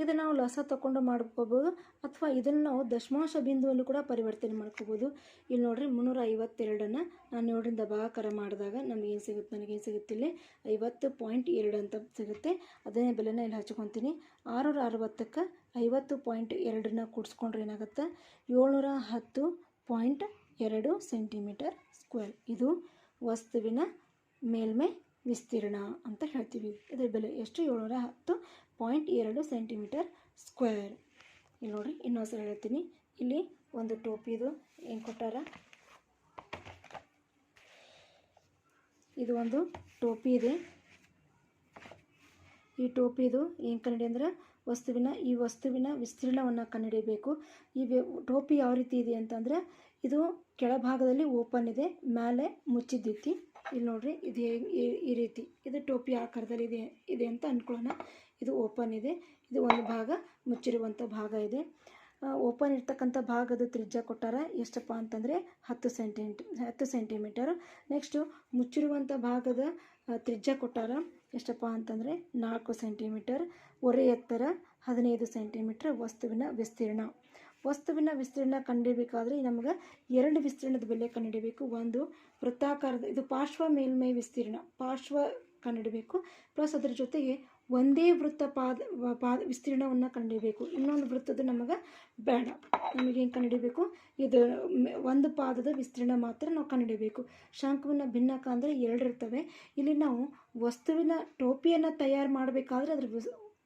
ಇದು ನಾವು ಲಸ ತಗೊಂಡು ಮಾಡ್ಕೋಬೋದು, ಅಥವಾ ಇದನ್ನು ನಾವು ದಶಮಾಂಶ ಬಿಂದುವನ್ನು ಕೂಡ ಪರಿವರ್ತನೆ ಮಾಡ್ಕೋಬೋದು. ಇಲ್ಲಿ ನೋಡಿರಿ, 352ನ್ನು ನಾನು 7ರಿಂದ ಭಾಗಾಕಾರ ಮಾಡಿದಾಗ ನನಗೇನು ಸಿಗುತ್ತೆ ಇಲ್ಲಿ 50.2 ಅಂತ ಸಿಗುತ್ತೆ. ಅದೇ ಬೆಲೆನ ಇಲ್ಲಿ ಹಚ್ಕೊತೀನಿ. 660ಕ್ಕೆ 50.2ನ ಕೂಡಿಸ್ಕೊಂಡ್ರೆ ಏನಾಗುತ್ತೆ 710.2 ಸೆಂಟಿಮೀಟರ್ ಸ್ಕ್ವೇರ್. ಇದು ವಸ್ತುವಿನ ಮೇಲ್ಮೈ ವಿಸ್ತೀರ್ಣ ಅಂತ ಹೇಳ್ತೀವಿ. ಇದರ ಬೆಲೆ ಎಷ್ಟು 710.2 ಸೆಂಟಿಮೀಟರ್ ಸ್ಕ್ವೇರ್. ಇಲ್ಲಿ ನೋಡಿರಿ, ಇನ್ನೊಂದು ಸಲ ಹೇಳ್ತೀನಿ. ಇಲ್ಲಿ ಒಂದು ಟೋಪಿದು ಏನು ಕೊಟ್ಟಾರ, ಇದು ಒಂದು ಟೋಪಿ ಇದೆ. ಈ ಟೋಪಿದು ಏನು ಕಂಡುಹಿಡಿ ಅಂದ್ರೆ ಈ ವಸ್ತುವಿನ ವಿಸ್ತೀರ್ಣವನ್ನು ಕಂಡುಹಿಡಿಯಬೇಕು. ಈ ಟೋಪಿ ಯಾವ ರೀತಿ ಇದೆ ಅಂತಂದರೆ ಇದು ಕೆಳಭಾಗದಲ್ಲಿ ಓಪನ್ ಇದೆ, ಮೇಲೆ ಮುಚ್ಚಿದ್ದೈತಿ. ಇಲ್ಲಿ ನೋಡ್ರಿ, ಇದು ಈ ರೀತಿ ಇದು ಟೋಪಿ ಆಕಾರದಲ್ಲಿ ಇದೆ ಅಂತ ಅಂದ್ಕೊಳ್ಳೋಣ. ಇದು ಓಪನ್ ಇದೆ, ಇದು ಒಂದು ಭಾಗ ಮುಚ್ಚಿರುವಂಥ ಭಾಗ ಇದೆ. ಓಪನ್ ಇರ್ತಕ್ಕಂಥ ಭಾಗದ ತ್ರಿಜ್ಯ ಕೊಟ್ಟಾರ ಎಷ್ಟಪ್ಪ ಅಂತಂದರೆ 10 ಸೆಂಟಿಮೀಟರ್. ನೆಕ್ಸ್ಟು ಮುಚ್ಚಿರುವಂಥ ಭಾಗದ ತ್ರಿಜ್ಯ ಕೊಟ್ಟಾರ ಎಷ್ಟಪ್ಪ ಅಂತಂದರೆ 4 ಸೆಂಟಿಮೀಟರ್. ಒರೆ ಎತ್ತರ 15 ಸೆಂಟಿಮೀಟರ್. ವಸ್ತುವಿನ ವಿಸ್ತೀರ್ಣ ಕಂಡುಹಿಡಿಯಬೇಕಾದ್ರೆ ನಮಗೆ 2 ವಿಸ್ತೀರ್ಣದ ಬೆಲೆ ಕಂಡುಹಿಡಿಯಬೇಕು. ಒಂದು ವೃತ್ತಾಕಾರದ, ಇದು ಪಾರ್ಶ್ವ ಮೇಲ್ಮೈ ವಿಸ್ತೀರ್ಣ, ಪಾರ್ಶ್ವ ಕಂಡುಹಿಡಬೇಕು. ಪ್ಲಸ್ ಅದರ ಜೊತೆಗೆ ಒಂದೇ ವೃತ್ತ ಪಾದ ವಿಸ್ತೀರ್ಣವನ್ನು ಕಂಡುಹಿಡಬೇಕು. ಇನ್ನೊಂದು ವೃತ್ತದ ನಮಗೆ ಬೇಡ. ನಮಗೇನು ಕಂಡುಹಿಡಬೇಕು, ಇದು ಒಂದು ಪಾದದ ವಿಸ್ತೀರ್ಣ ಮಾತ್ರ ನಾವು ಕಂಡುಹಿಡಬೇಕು. ಶಂಕುವಿನ ಭಿನ್ನಕ ಅಂದರೆ 2 ಇರ್ತವೆ. ಇಲ್ಲಿ ನಾವು ವಸ್ತುವಿನ ಟೋಪಿಯನ್ನು ತಯಾರು ಮಾಡಬೇಕಾದ್ರೆ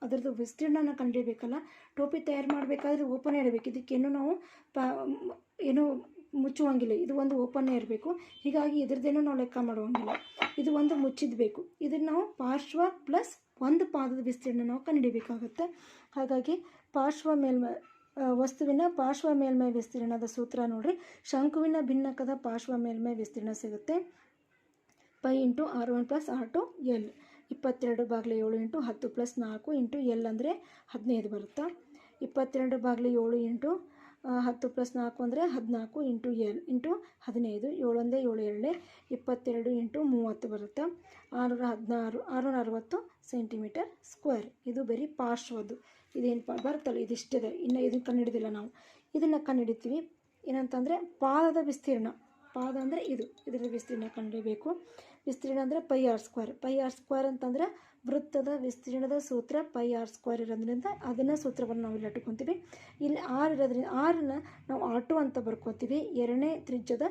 ಅದರದ್ದು ವಿಸ್ತೀರ್ಣನ ಕಂಡುಹಿಡಬೇಕಲ್ಲ. ಟೋಪಿ ತಯಾರು ಮಾಡಬೇಕಾದ್ರೆ ಓಪನ್ ಇರಬೇಕು. ಇದಕ್ಕೇನು ನಾವು ಏನು ಮುಚ್ಚುವಂಗಿಲ್ಲ, ಇದು ಒಂದು ಓಪನ್ನೇ ಇರಬೇಕು. ಹೀಗಾಗಿ ಇದ್ರದ್ದೇನೂ ನಾವು ಲೆಕ್ಕ ಮಾಡುವಂಗಿಲ್ಲ, ಇದು ಒಂದು ಮುಚ್ಚಿದಬೇಕು. ಇದನ್ನು ನಾವು ಪಾರ್ಶ್ವ ಪ್ಲಸ್ ಒಂದು ಪಾದದ ವಿಸ್ತೀರ್ಣ ನಾವು ಕಂಡುಹಿಡಬೇಕಾಗುತ್ತೆ. ಹಾಗಾಗಿ ವಸ್ತುವಿನ ಪಾರ್ಶ್ವ ಮೇಲ್ಮೈ ವಿಸ್ತೀರ್ಣದ ಸೂತ್ರ ನೋಡ್ರಿ. ಶಂಕುವಿನ ಭಿನ್ನಕದ ಪಾರ್ಶ್ವ ಮೇಲ್ಮೈ ವಿಸ್ತೀರ್ಣ ಸಿಗುತ್ತೆ pi into R1 + R2 L. 22/7 into 10 + 4 into L ಅಂದರೆ 15 ಬರುತ್ತಾ. 22/7 ಇಂಟು 10 + 4 ಅಂದರೆ 14 ಇಂಟು L ಇಂಟು 15. 7 1 7 2 22 ಇಂಟು 30 ಬರುತ್ತೆ. 660 ಸೆಂಟಿಮೀಟರ್ ಸ್ಕ್ವೇರ್. ಇದು ಬರೀ ಪಾರ್ಶ್ವದ್ದು. ಇದೇನು ಬರ್ತಲ್ಲ ಇದಿಷ್ಟಿದೆ. ಇನ್ನು ಇದನ್ನು ಕಂಡುಹಿಡಿದಿಲ್ಲ ನಾವು. ಇದನ್ನು ಕಂಡುಹಿಡಿತೀವಿ ಏನಂತಂದರೆ ಪಾದದ ವಿಸ್ತೀರ್ಣ. ಪಾದ ಅಂದರೆ ಇದರ ವಿಸ್ತೀರ್ಣ ಕಂಡುಹಿಡಿಯಬೇಕು. ವಿಸ್ತೀರ್ಣ ಅಂದರೆ pi R square. Pi R square ಅಂತಂದರೆ ವೃತ್ತದ ವಿಸ್ತೀರ್ಣದ ಸೂತ್ರ ಪೈ ಆರ್ ಸ್ಕ್ವೇರ್ ಇರೋದ್ರಿಂದ ಅದನ್ನು ಸೂತ್ರವನ್ನು ನಾವು ಇಲ್ಲಿ ಇಟ್ಕೊತೀವಿ. ಇಲ್ಲಿ ಆರ್ ಇರೋದ್ರಿಂದ ಆರನ್ನ ನಾವು R2 ಅಂತ ಬರ್ಕೊತೀವಿ. ಎರಡನೇ ತ್ರಿಜ್ಯದ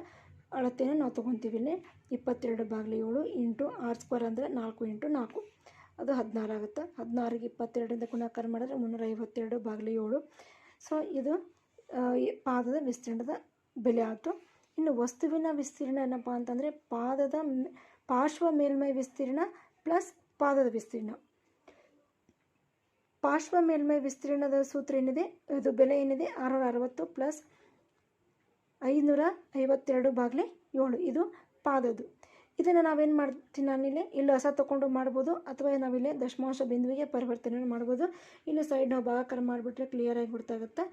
ಅಳತೆಯನ್ನು ನಾವು ತೊಗೊತೀವಿ. ಇಲ್ಲಿ 22/7 ಇಂಟು ಆರ್ ಸ್ಕ್ವೇರ್ ಅಂದರೆ 4 × 4 ಅದು 16 ಆಗುತ್ತೆ. 16ಗೆ 22ರಿಂದ ಗುಣಾಕಾರ ಮಾಡಿದ್ರೆ 352/7. ಸೊ ಇದು ಪಾದದ ವಿಸ್ತೀರ್ಣದ ಬೆಲೆ ಆಯಿತು. ಇನ್ನು ವಸ್ತುವಿನ ವಿಸ್ತೀರ್ಣ ಏನಪ್ಪ ಅಂತಂದರೆ ಪಾರ್ಶ್ವ ಮೇಲ್ಮೈ ವಿಸ್ತೀರ್ಣ ಪ್ಲಸ್ ಪಾದದ ವಿಸ್ತೀರ್ಣ. ಪಾರ್ಶ್ವ ಮೇಲ್ಮೈ ವಿಸ್ತೀರ್ಣದ ಸೂತ್ರ ಏನಿದೆ, ಇದು ಬೆಲೆ ಏನಿದೆ 660 ಪ್ಲಸ್ 552/7 ಇದು ಪಾದದ್ದು. ಇದನ್ನು ನಾವೇನು ಮಾಡ್ತೀನಿ, ನಾನಿಲ್ಲಿ ಹೊಸ ತೊಗೊಂಡು ಮಾಡ್ಬೋದು ಅಥವಾ ನಾವಿಲ್ಲಿ ದಶಮಾಂಶ ಬಿಂದುವಿಗೆ ಪರಿವರ್ತನೆ ಮಾಡ್ಬೋದು. ಇಲ್ಲಿ ಸೈಡ್ ನಾವು ಭಾಗಾಕಾರ ಮಾಡಿಬಿಟ್ರೆ ಕ್ಲಿಯರಾಗಿ ಗೊತ್ತಾಗುತ್ತೆ.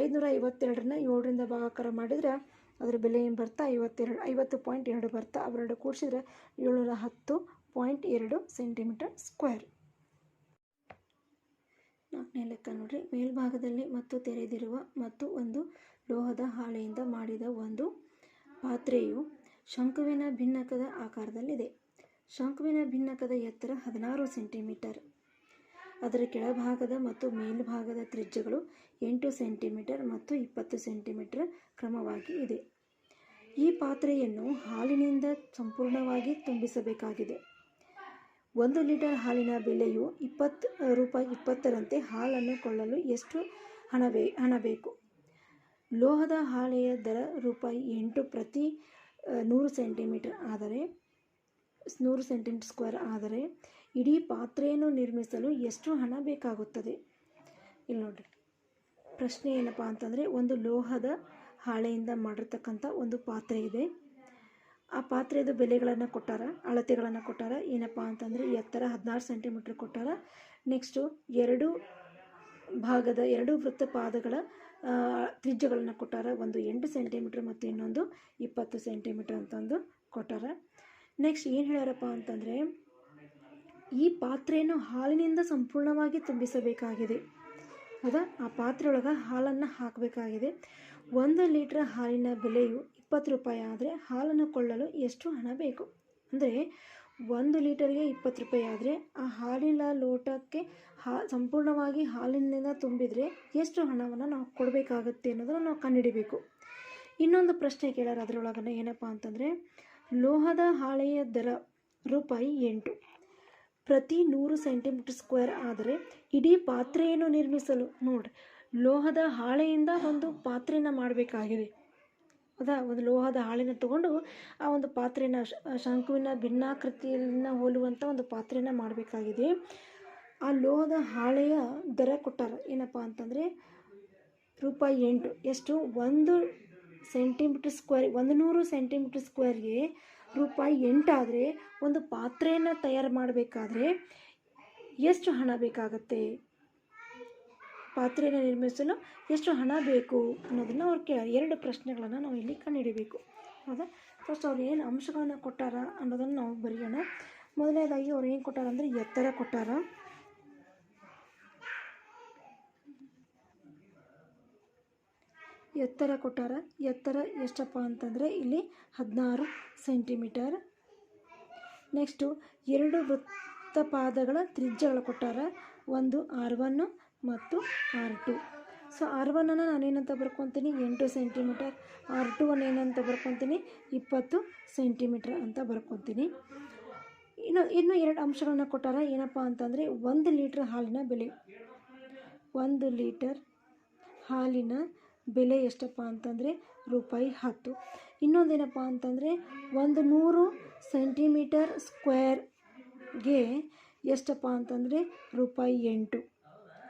552ನ್ನ 7ರಿಂದ ಭಾಗಾಕಾರ ಮಾಡಿದರೆ ಅದರ ಬೆಲೆ ಏನು ಬರ್ತಾ 50.2 ಬರ್ತಾ. ಅವೆರಡು ಕೂಡಿಸಿದ್ರೆ 710.2 ಸೆಂಟಿಮೀಟರ್ ಸ್ಕ್ವೇರ್. 4ನೇ ಲೆಕ್ಕ ನೋಡ್ರಿ. ಮೇಲ್ಭಾಗದಲ್ಲಿ ಮತ್ತು ತೆರೆದಿರುವ ಮತ್ತು ಒಂದು ಲೋಹದ ಹಾಳೆಯಿಂದ ಮಾಡಿದ ಒಂದು ಪಾತ್ರೆಯು ಶಂಕುವಿನ ಭಿನ್ನಕದ ಆಕಾರದಲ್ಲಿದೆ. ಶಂಕುವಿನ ಭಿನ್ನಕದ ಎತ್ತರ 16 ಸೆಂಟಿಮೀಟರ್. ಅದರ ಕೆಳಭಾಗದ ಮತ್ತು ಮೇಲ್ಭಾಗದ ತ್ರಿಜ್ಯಗಳು 8 ಸೆಂಟಿಮೀಟರ್ ಮತ್ತು 20 ಸೆಂಟಿಮೀಟರ್ ಕ್ರಮವಾಗಿ ಇದೆ. ಈ ಪಾತ್ರೆಯನ್ನು ಹಾಲಿನಿಂದ ಸಂಪೂರ್ಣವಾಗಿ ತುಂಬಿಸಬೇಕಾಗಿದೆ. 1 ಲೀಟರ್ ಹಾಲಿನ ಬೆಲೆಯು ₹20ರಂತೆ. ಹಾಲನ್ನು ಕೊಳ್ಳಲು ಎಷ್ಟು ಹಣ ಬೇಕು? ಲೋಹದ ಹಾಳೆಯ ದರ ₹8 ಪ್ರತಿ 100 ಸೆಂಟಿಮೀಟರ್ ಆದರೆ 100 ಸೆಂಟಿಮೀಟರ್ ಸ್ಕ್ವೇರ್ ಆದರೆ ಇಡೀ ಪಾತ್ರೆಯನ್ನು ನಿರ್ಮಿಸಲು ಎಷ್ಟು ಹಣ ಬೇಕಾಗುತ್ತದೆ? ಇಲ್ಲಿ ನೋಡಿರಿ, ಪ್ರಶ್ನೆ ಏನಪ್ಪ ಅಂತಂದರೆ, ಒಂದು ಲೋಹದ ಹಾಳೆಯಿಂದ ಮಾಡಿರ್ತಕ್ಕಂಥ ಒಂದು ಪಾತ್ರೆ ಇದೆ. ಆ ಪಾತ್ರೆದು ಬೆಲೆಗಳನ್ನು ಕೊಟ್ಟಾರ, ಅಳತೆಗಳನ್ನು ಕೊಟ್ಟಾರ. ಏನಪ್ಪ ಅಂತಂದರೆ ಎತ್ತರ 16 ಸೆಂಟಿಮೀಟ್ರ್ ಕೊಟ್ಟಾರ. ನೆಕ್ಸ್ಟು ಎರಡು ವೃತ್ತ ಪಾದಗಳ ತ್ರಿಜ್ಯಗಳನ್ನು ಕೊಟ್ಟಾರ. ಒಂದು 8 ಸೆಂಟಿಮೀಟ್ರ್ ಮತ್ತು ಇನ್ನೊಂದು 20 ಸೆಂಟಿಮೀಟ್ರ್ ಅಂತಂದು ಕೊಟ್ಟಾರ. ನೆಕ್ಸ್ಟ್ ಏನು ಹೇಳ್ಯಾರಪ್ಪ ಅಂತಂದರೆ, ಈ ಪಾತ್ರೆಯನ್ನು ಹಾಲಿನಿಂದ ಸಂಪೂರ್ಣವಾಗಿ ತುಂಬಿಸಬೇಕಾಗಿದೆ. ಹೌದಾ? ಆ ಪಾತ್ರೆ ಒಳಗೆ ಹಾಲನ್ನು ಹಾಕಬೇಕಾಗಿದೆ. 1 ಲೀಟ್ರ್ ಹಾಲಿನ ಬೆಲೆಯು ₹20 ಆದರೆ ಹಾಲನ್ನು ಕೊಳ್ಳಲು ಎಷ್ಟು ಹಣ ಬೇಕು? ಅಂದರೆ 1 ಲೀಟರ್ಗೆ ₹20 ಆದರೆ ಆ ಹಾಲಿನ ಲೋಟಕ್ಕೆ ಸಂಪೂರ್ಣವಾಗಿ ಹಾಲಿನಿಂದ ತುಂಬಿದರೆ ಎಷ್ಟು ಹಣವನ್ನು ನಾವು ಕೊಡಬೇಕಾಗತ್ತೆ ಅನ್ನೋದನ್ನು ನಾವು ಕಂಡುಹಿಡಿಬೇಕು. ಇನ್ನೊಂದು ಪ್ರಶ್ನೆ ಕೇಳಾರ ಅದರೊಳಗನೆ ಏನಪ್ಪ ಅಂತಂದರೆ, ಲೋಹದ ಹಾಳೆಯ ದರ ₹8 ಪ್ರತಿ 100 ಸೆಂಟಿಮೀಟರ್ ಸ್ಕ್ವೇರ್ ಆದರೆ ಇಡೀ ಪಾತ್ರೆಯನ್ನು ನಿರ್ಮಿಸಲು, ನೋಡಿ, ಲೋಹದ ಹಾಳೆಯಿಂದ ಒಂದು ಪಾತ್ರೆನ ಮಾಡಬೇಕಾಗಿದೆ. ಹೌದಾ? ಒಂದು ಲೋಹದ ಹಾಳೆನ ತಗೊಂಡು ಆ ಒಂದು ಪಾತ್ರೆನ ಶಂಕುವಿನ ಭಿನ್ನಾಕೃತಿಯನ್ನು ಹೋಲುವಂಥ ಒಂದು ಪಾತ್ರೆನ ಮಾಡಬೇಕಾಗಿದೆ. ಆ ಲೋಹದ ಹಾಳೆಯ ದರ ಕೊಟ್ಟಾರ. ಏನಪ್ಪ ಅಂತಂದರೆ ₹8. ಎಷ್ಟು? 1 ಸೆಂಟಿಮೀಟರ್ ಸ್ಕ್ವೇರ್, 100 ಸೆಂಟಿಮೀಟರ್ ಸ್ಕ್ವೇರ್ಗೆ ₹8 ಆದರೆ ಒಂದು ಪಾತ್ರೆಯನ್ನು ತಯಾರು ಮಾಡಬೇಕಾದ್ರೆ ಎಷ್ಟು ಹಣ ಬೇಕಾಗತ್ತೆ? ಪಾತ್ರೆಯನ್ನು ನಿರ್ಮಿಸಲು ಎಷ್ಟು ಹಣ ಬೇಕು ಅನ್ನೋದನ್ನು ಅವ್ರು ಕೇಳ. 2 ಪ್ರಶ್ನೆಗಳನ್ನು ನಾವು ಇಲ್ಲಿ ಕಂಡುಹಿಡಿಬೇಕು. ಹೌದಾ? ಫಸ್ಟ್ ಅವ್ರು ಏನು ಅಂಶಗಳನ್ನು ಕೊಟ್ಟಾರ ಅನ್ನೋದನ್ನು ನಾವು ಬರೆಯೋಣ. ಮೊದಲನೇದಾಗಿ ಅವ್ರು ಏನು ಕೊಟ್ಟಾರ ಅಂದರೆ ಎತ್ತರ ಕೊಟ್ಟಾರ. ಎತ್ತರ ಎಷ್ಟಪ್ಪ ಅಂತಂದರೆ ಇಲ್ಲಿ 16 ಸೆಂಟಿಮೀಟರ್. ನೆಕ್ಸ್ಟು 2 ವೃತ್ತಪಾದಗಳ ತ್ರಿಜ್ಯಗಳು ಕೊಟ್ಟಾರ. ಒಂದು R1 ಮತ್ತು R2. So R1 ನಾನೇನಂತ ಬರ್ಕೊತೀನಿ 8 centimetre, R2 ಏನಂತ ಬರ್ಕೊತೀನಿ 20 ಸೆಂಟಿಮೀಟರ್ ಅಂತ ಬರ್ಕೊತೀನಿ. ಇನ್ನು 2 ಅಂಶಗಳನ್ನ ಕೊಟ್ಟಾರ. ಏನಪ್ಪ ಅಂತಂದರೆ 1 ಲೀಟ್ರ್ ಹಾಲಿನ ಬೆಲೆ. 1 ಲೀಟರ್ ಹಾಲಿನ ಬೆಲೆ ಎಷ್ಟಪ್ಪ ಅಂತಂದರೆ ₹10. ಇನ್ನೊಂದೇನಪ್ಪ ಅಂತಂದರೆ 100 ಸೆಂಟಿಮೀಟರ್ ಸ್ಕ್ವೇರ್ಗೆ ಎಷ್ಟಪ್ಪ ಅಂತಂದರೆ ₹8.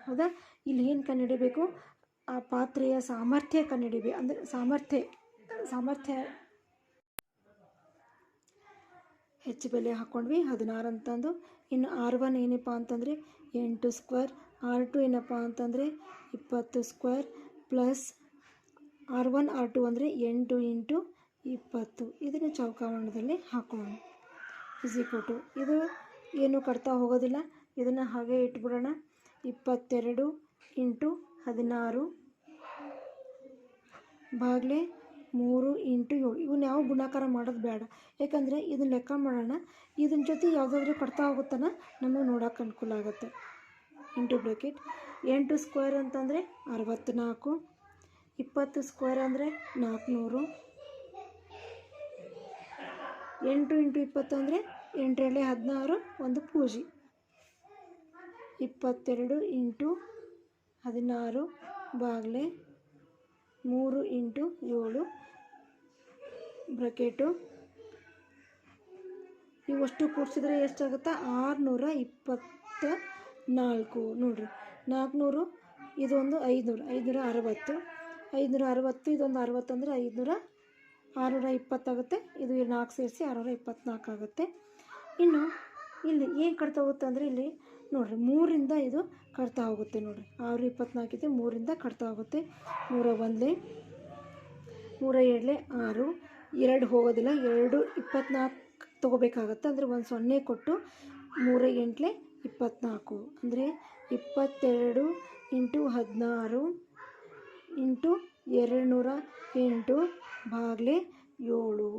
ಹೌದಾ? ಇಲ್ಲಿ ಏನು ಕಂಡುಹಿಡಿಬೇಕು? ಆ ಪಾತ್ರೆಯ ಸಾಮರ್ಥ್ಯ ಕಂಡುಹಿಡಿಬೇಕು. ಅಂದರೆ ಸಾಮರ್ಥ್ಯ ಹೆಚ್ಚು ಬೆಲೆ ಹಾಕ್ಕೊಂಡ್ವಿ 16 ಅಂತಂದು. ಇನ್ನು R1 ಏನಪ್ಪ ಅಂತಂದರೆ 8 ಸ್ಕ್ವೇರ್, R2 ಏನಪ್ಪ ಅಂತಂದರೆ 20 ಸ್ಕ್ವೇರ್ ಪ್ಲಸ್ R1 R2 ಅಂದರೆ 8 × 20. ಇದನ್ನು ಚೌಕಾವರಣದಲ್ಲಿ ಹಾಕೋಣ. ಇದು ಏನು ಕಟ್ತಾ ಹೋಗೋದಿಲ್ಲ, ಇದನ್ನು ಹಾಗೆ ಇಟ್ಬಿಡೋಣ. 22 ಇಂಟು 16 ಭಾಗಲೆ 3 ಇಂಟು 7. ಇವನ್ನ ಯಾವ ಗುಣಾಕಾರ ಮಾಡೋದು ಬೇಡ, ಯಾಕಂದರೆ ಇದನ್ನ ಲೆಕ್ಕ ಮಾಡೋಣ. ಇದನ್ನ ಜೊತೆ ಯಾವುದಾದ್ರೂ ಕಟ್ತಾ ಹೋಗುತ್ತಾನ ನಮಗೆ ನೋಡೋಕೆ ಅನುಕೂಲ ಆಗುತ್ತೆ. ಇಂಟು ಬ್ರಾಕೆಟ್ 8 ಸ್ಕ್ವೇರ್ ಅಂತಂದರೆ 64, 20 ಸ್ಕ್ವೇರ್ ಅಂದರೆ 400, 8 ಇಂಟು 20 ಅಂದರೆ 8 × 16 ಒಂದು ಪೂಜಿ. 22 ಇಂಟು 16 ಭಾಗಲೆ 3 ಇಂಟು 7 ಬ್ರಾಕೆಟು. ಇವಷ್ಟು ಕೂಡಿಸಿದ್ರೆ ಎಷ್ಟಾಗುತ್ತೆ? 624. ನೋಡಿರಿ, 400 ಇದೊಂದು 500, 560, 560 ಇದೊಂದು 60 ಅಂದರೆ 620 ಆಗುತ್ತೆ. ಇದು 4 ಸೇರಿಸಿ 624 ಆಗುತ್ತೆ. ಇನ್ನು ಇಲ್ಲಿ ಏನು ಕಟ್ತಾ ಹೋಗುತ್ತೆ ಅಂದರೆ ಇಲ್ಲಿ ನೋಡಿರಿ 3ರಿಂದ ಇದು ಕಟ್ತಾ ಹೋಗುತ್ತೆ. ನೋಡಿರಿ 624 ಇದೆ, 3ರಿಂದ ಕಟ್ತಾ ಹೋಗುತ್ತೆ. 3 1 3 2 6, 2 ಹೋಗೋದಿಲ್ಲ, 2 24 ತೊಗೋಬೇಕಾಗತ್ತೆ. ಅಂದರೆ 1 0 ಕೊಟ್ಟು 3 8 24 ಅಂದರೆ 22 ಇಂಟು 16 ಇಂಟು 208 ಭಾಗಲೆ 7.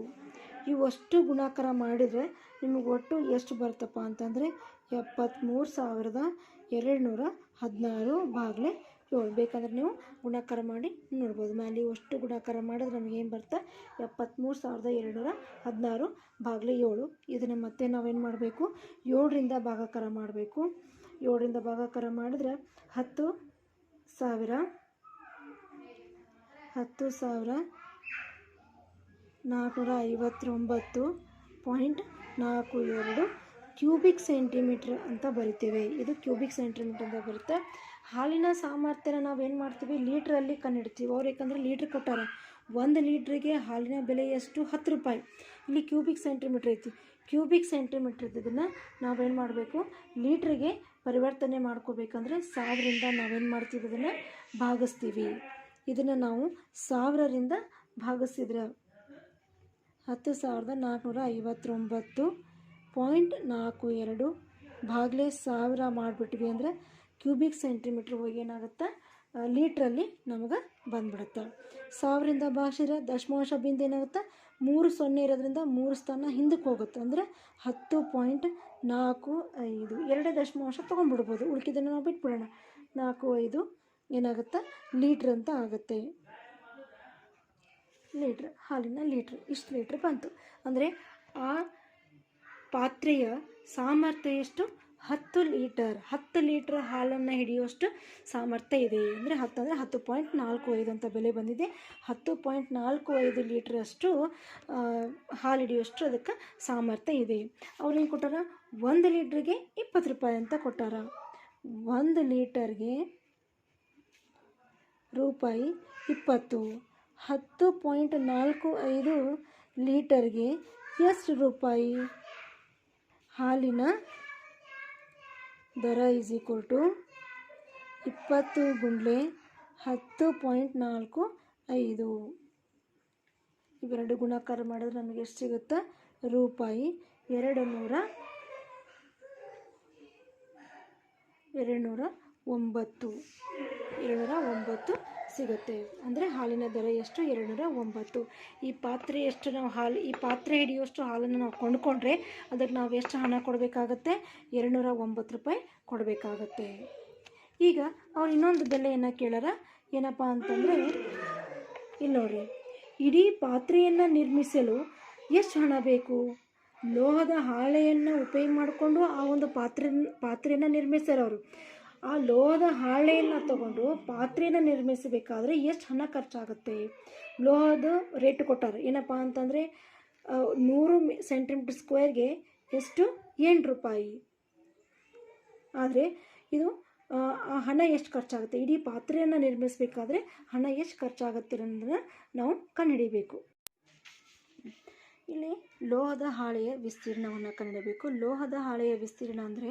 ಇವಷ್ಟು ಗುಣಾಕಾರ ಮಾಡಿದರೆ ನಿಮಗೆ ಒಟ್ಟು ಎಷ್ಟು ಬರ್ತಪ್ಪ ಅಂತಂದರೆ 73,216 ಭಾಗಲೆ 7. ಬೇಕಂದ್ರೆ ನೀವು ಗುಣಾಕಾರ ಮಾಡಿ ನೋಡ್ಬೋದು. ಮೇಲೆ ಅಷ್ಟು ಗುಣಾಕಾರ ಮಾಡಿದ್ರೆ ನಮಗೇನು ಬರುತ್ತೆ? 73,216 ಭಾಗಲೆ 7. ಇದನ್ನು ಮತ್ತೆ ನಾವೇನು ಮಾಡಬೇಕು? 7ರಿಂದ ಭಾಗಾಕಾರ ಮಾಡಬೇಕು. 7ರಿಂದ ಭಾಗಾಕಾರ ಮಾಡಿದ್ರೆ 10,459.42 ಕ್ಯೂಬಿಕ್ ಸೆಂಟಿಮೀಟ್ರ್ ಅಂತ ಬರಿತೇವೆ. ಇದು ಕ್ಯೂಬಿಕ್ ಸೆಂಟಿಮೀಟ್ರ್ ಅಂತ ಬರುತ್ತೆ. ಹಾಲಿನ ಸಾಮರ್ಥ್ಯನ ನಾವೇನು ಮಾಡ್ತೀವಿ? ಲೀಟ್ರಲ್ಲಿ ಕಂಡುಹಿಡ್ತೀವಿ. ಅವ್ರು ಯಾಕಂದರೆ ಲೀಟ್ರ್ ಕೊಟ್ಟಾರ. 1 ಲೀಟ್ರಿಗೆ ಹಾಲಿನ ಬೆಲೆ ಎಷ್ಟು? 10 ರೂಪಾಯಿ. ಇಲ್ಲಿ ಕ್ಯೂಬಿಕ್ ಸೆಂಟಿಮೀಟ್ರ್ ಐತಿ. ಕ್ಯೂಬಿಕ್ ಸೆಂಟಿಮೀಟ್ರ್ ಇದನ್ನು ನಾವೇನು ಮಾಡಬೇಕು? ಲೀಟ್ರಿಗೆ ಪರಿವರ್ತನೆ ಮಾಡ್ಕೋಬೇಕಂದ್ರೆ 1000ರಿಂದ ನಾವೇನು ಮಾಡ್ತೀವಿ? ಇದನ್ನು ಭಾಗಿಸ್ತೀವಿ. ಇದನ್ನು ನಾವು 1000ರಿಂದ ಭಾಗಿಸಿದ್ರೆ 10,459.42 ಭಾಗಲೆ 1000 ಮಾಡಿಬಿಟ್ವಿ ಅಂದರೆ ಕ್ಯೂಬಿಕ್ ಸೆಂಟಿಮೀಟ್ರ್ ಹೋಗಿ ಏನಾಗುತ್ತೆ? ಲೀಟ್ರಲ್ಲಿ ನಮಗೆ ಬಂದ್ಬಿಡುತ್ತೆ. 1000ರಿಂದ ಭಾಗಿಸಿದ್ರೆ ದಶಮಾಂಶ ಬಿಂದು ಏನಾಗುತ್ತೆ? 3 0 ಇರೋದ್ರಿಂದ 3 ಸ್ಥಾನ ಹಿಂದಕ್ಕೆ ಹೋಗುತ್ತೆ. ಅಂದರೆ 10.45 ಎರಡೇ ದಶಮಾಂಶ ತೊಗೊಂಡ್ಬಿಡ್ಬೋದು. ಉಳ್ಕಿದ್ದನ್ನು ನಾವು ಬಿಟ್ಬಿಡೋಣ. 45 ಏನಾಗುತ್ತೆ? ಲೀಟ್ರ್ ಅಂತ ಆಗುತ್ತೆ. ಲೀಟ್ರ್, ಹಾಲಿನ ಲೀಟ್ರ್, ಇಷ್ಟು ಲೀಟ್ರ್ ಬಂತು. ಅಂದರೆ ಆ ಪಾತ್ರೆಯ ಸಾಮರ್ಥ್ಯ ಎಷ್ಟು? 10 ಲೀಟರ್. 10 ಲೀಟ್ರ್ ಹಾಲನ್ನು ಹಿಡಿಯುವಷ್ಟು ಸಾಮರ್ಥ್ಯ ಇದೆ. ಅಂದರೆ 10 ಅಂದರೆ 10.45 ಅಂತ ಬೆಲೆ ಬಂದಿದೆ. 10.45 ಲೀಟ್ರಷ್ಟು ಹಾಲು ಹಿಡಿಯುವಷ್ಟು ಅದಕ್ಕೆ ಸಾಮರ್ಥ್ಯ ಇದೆ. ಅವ್ರು ಏನು ಕೊಟ್ಟಾರ? 1 ಲೀಟ್ರಿಗೆ 20 ರೂಪಾಯಿ ಅಂತ ಕೊಟ್ಟಾರ. 1 ಲೀಟರ್ಗೆ ರೂಪಾಯಿ 20. 10.45 ಲೀಟರ್ಗೆ ಎಷ್ಟು ರೂಪಾಯಿ? ಹಾಲಿನ ದರ = 20 ಗುಂಡ್ಲೆ 10.45. ಇವೆರಡು ಗುಣಾಕಾರ ಮಾಡಿದ್ರೆ ನಮಗೆ ಎಷ್ಟು ಸಿಗುತ್ತೆ? ರೂಪಾಯಿ 209 ಸಿಗುತ್ತೆ. ಅಂದರೆ ಹಾಲಿನ ದರ ಎಷ್ಟು? 209. ಈ ಪಾತ್ರೆ ಎಷ್ಟು ನಾವು ಈ ಪಾತ್ರೆ ಹಿಡಿಯುವಷ್ಟು ಹಾಲನ್ನು ನಾವು ಕೊಂಡ್ಕೊಂಡ್ರೆ ಅದಕ್ಕೆ ನಾವು ಎಷ್ಟು ಹಣ ಕೊಡಬೇಕಾಗತ್ತೆ? 209 ರೂಪಾಯಿ ಕೊಡಬೇಕಾಗತ್ತೆ. ಈಗ ಅವ್ರು ಇನ್ನೊಂದು ಬೆಲೆಯನ್ನು ಕೇಳಾರ. ಏನಪ್ಪ ಅಂತಂದರೆ ಇಲ್ಲಿ ನೋಡ್ರಿ, ಇಡೀ ಪಾತ್ರೆಯನ್ನು ನಿರ್ಮಿಸಲು ಎಷ್ಟು ಹಣ ಬೇಕು? ಲೋಹದ ಹಾಳೆಯನ್ನು ಉಪಯೋಗ ಮಾಡಿಕೊಂಡು ಆ ಒಂದು ಪಾತ್ರೆಯನ್ನು ನಿರ್ಮಿಸ್ತಾರೆ ಅವರು. ಆ ಲೋಹದ ಹಾಳೆಯನ್ನು ತಗೊಂಡು ಪಾತ್ರೆಯನ್ನು ನಿರ್ಮಿಸಬೇಕಾದ್ರೆ ಎಷ್ಟು ಹಣ ಖರ್ಚಾಗುತ್ತೆ? ಲೋಹದ ರೇಟ್ ಕೊಟ್ಟಾರೆ. ಏನಪ್ಪ ಅಂತಂದರೆ 100 ಸೆಂಟಿಮೀಟರ್ ಸ್ಕ್ವೇರ್ಗೆ ಎಷ್ಟು? 8 ರೂಪಾಯಿ. ಆದರೆ ಇದು ಆ ಹಣ ಎಷ್ಟು ಖರ್ಚಾಗುತ್ತೆ? ಇಡೀ ಪಾತ್ರೆಯನ್ನು ನಿರ್ಮಿಸಬೇಕಾದ್ರೆ ಹಣ ಎಷ್ಟು ಖರ್ಚಾಗುತ್ತೆ ಅನ್ನೋದನ್ನು ನಾವು ಕಂಡುಹಿಡಿಯಬೇಕು. ಇಲ್ಲಿ ಲೋಹದ ಹಾಳೆಯ ವಿಸ್ತೀರ್ಣವನ್ನು ಕಂಡುಹಿಡಿಯಬೇಕು. ಲೋಹದ ಹಾಳೆಯ ವಿಸ್ತೀರ್ಣ ಅಂದರೆ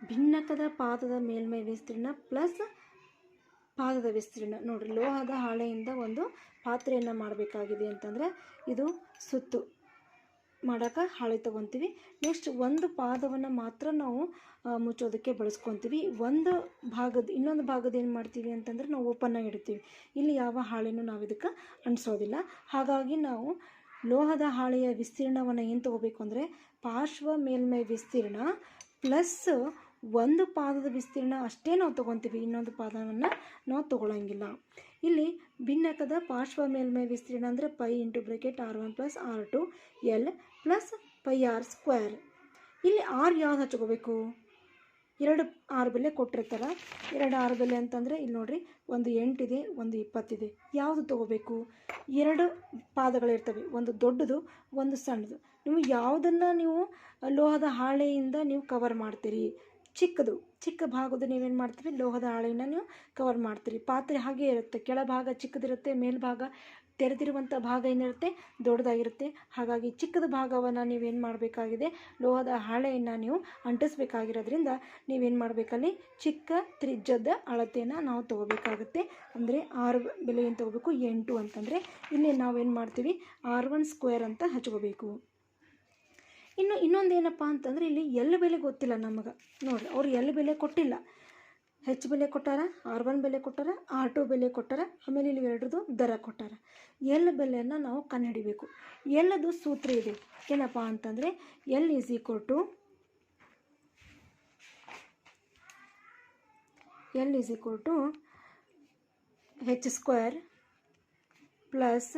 ಭಿನ್ನಕದ ಪಾದದ ಮೇಲ್ಮೈ ವಿಸ್ತೀರ್ಣ ಪ್ಲಸ್ ಪಾದದ ವಿಸ್ತೀರ್ಣ. ನೋಡಿರಿ, ಲೋಹದ ಹಾಳೆಯಿಂದ ಒಂದು ಪಾತ್ರೆಯನ್ನು ಮಾಡಬೇಕಾಗಿದೆ ಅಂತಂದರೆ ಇದು ಸುತ್ತು ಮಾಡೋಕೆ ಹಾಳೆ ತೊಗೊತೀವಿ. ನೆಕ್ಸ್ಟ್ ಒಂದು ಪಾದವನ್ನು ಮಾತ್ರ ನಾವು ಮುಚ್ಚೋದಕ್ಕೆ ಬಳಸ್ಕೊತೀವಿ. ಇನ್ನೊಂದು ಭಾಗದ ಏನು ಮಾಡ್ತೀವಿ ಅಂತಂದರೆ ನಾವು ಓಪನ್ನಾಗಿ ಇಡ್ತೀವಿ. ಇಲ್ಲಿ ಯಾವ ಹಾಳೆನೂ ನಾವು ಇದಕ್ಕೆ ಅಂಟಿಸೋದಿಲ್ಲ. ಹಾಗಾಗಿ ನಾವು ಲೋಹದ ಹಾಳೆಯ ವಿಸ್ತೀರ್ಣವನ್ನು ಏನು ತೊಗೋಬೇಕು ಅಂದರೆ ಪಾರ್ಶ್ವ ಮೇಲ್ಮೈ ವಿಸ್ತೀರ್ಣ ಪ್ಲಸ್ ಒಂದು ಪಾದದ ವಿಸ್ತೀರ್ಣ ಅಷ್ಟೇ ನಾವು ತೊಗೊತೀವಿ. ಇನ್ನೊಂದು ಪಾದವನ್ನು ನಾವು ತೊಗೊಳಂಗಿಲ್ಲ. ಇಲ್ಲಿ ಭಿನ್ನಕದ ಪಾರ್ಶ್ವ ಮೇಲ್ಮೈ ವಿಸ್ತೀರ್ಣ ಅಂದರೆ pi into bracket R1 + R2 L plus pi R². ಇಲ್ಲಿ R ಯಾವ್ದು ಹಚ್ಕೋಬೇಕು? 2 R ಬೆಲೆ ಕೊಟ್ಟಿರ್ತಾರ. 2 R ಬೆಲೆ ಅಂತಂದರೆ ಇಲ್ಲಿ ನೋಡಿರಿ, ಒಂದು 8 ಇದೆ, ಒಂದು 20 ಇದೆ. ಯಾವುದು ತೊಗೋಬೇಕು? 2 ಪಾದಗಳಿರ್ತವೆ, ಒಂದು ದೊಡ್ಡದು ಒಂದು ಸಣ್ಣದು. ನೀವು ಯಾವುದನ್ನು ನೀವು ಲೋಹದ ಹಾಳೆಯಿಂದ ನೀವು ಕವರ್ ಮಾಡ್ತೀರಿ, ಚಿಕ್ಕ ಭಾಗದ ನೀವೇನು ಮಾಡ್ತೀವಿ, ಲೋಹದ ಹಾಳೆಯನ್ನು ನೀವು ಕವರ್ ಮಾಡ್ತೀರಿ. ಪಾತ್ರೆ ಹಾಗೆ ಇರುತ್ತೆ, ಕೆಳಭಾಗ ಚಿಕ್ಕದಿರುತ್ತೆ, ಮೇಲ್ಭಾಗ ತೆರೆದಿರುವಂಥ ಭಾಗ ಏನಿರುತ್ತೆ ದೊಡ್ಡದಾಗಿರುತ್ತೆ. ಹಾಗಾಗಿ ಚಿಕ್ಕದ ಭಾಗವನ್ನು ನೀವೇನು ಮಾಡಬೇಕಾಗಿದೆ, ಲೋಹದ ಹಾಳೆಯನ್ನು ನೀವು ಅಂಟಿಸ್ಬೇಕಾಗಿರೋದ್ರಿಂದ ನೀವೇನು ಮಾಡಬೇಕಲ್ಲಿ ಚಿಕ್ಕ ತ್ರಿಜ್ಯದ ಅಳತೆಯನ್ನು ನಾವು ತೊಗೋಬೇಕಾಗುತ್ತೆ. ಅಂದರೆ R ಬೆಲೆ ಏನು ತೊಗೋಬೇಕು? 8 ಅಂತಂದರೆ ಇಲ್ಲಿ ನಾವೇನು ಮಾಡ್ತೀವಿ, R1² ಅಂತ ಹಚ್ಕೋಬೇಕು. ಇನ್ನೊಂದು ಏನಪ್ಪ ಅಂತಂದರೆ ಇಲ್ಲಿ L ಬೆಲೆ ಗೊತ್ತಿಲ್ಲ ನಮಗೆ. ನೋಡಿರಿ, ಅವ್ರು L ಬೆಲೆ ಕೊಟ್ಟಿಲ್ಲ, H ಬೆಲೆ ಕೊಟ್ಟಾರ, R1 ಬೆಲೆ ಕೊಟ್ಟಾರ, R2 ಬೆಲೆ ಕೊಟ್ಟಾರ, ಆಮೇಲೆ ಇಲ್ಲಿ ಎರಡರದು ದರ ಕೊಟ್ಟಾರ. L ಬೆಲೆಯನ್ನು ನಾವು ಕಂಡುಹಿಡಿಬೇಕು. Lದು ಸೂತ್ರ ಇದೆ, ಏನಪ್ಪ ಅಂತಂದರೆ L = H² plus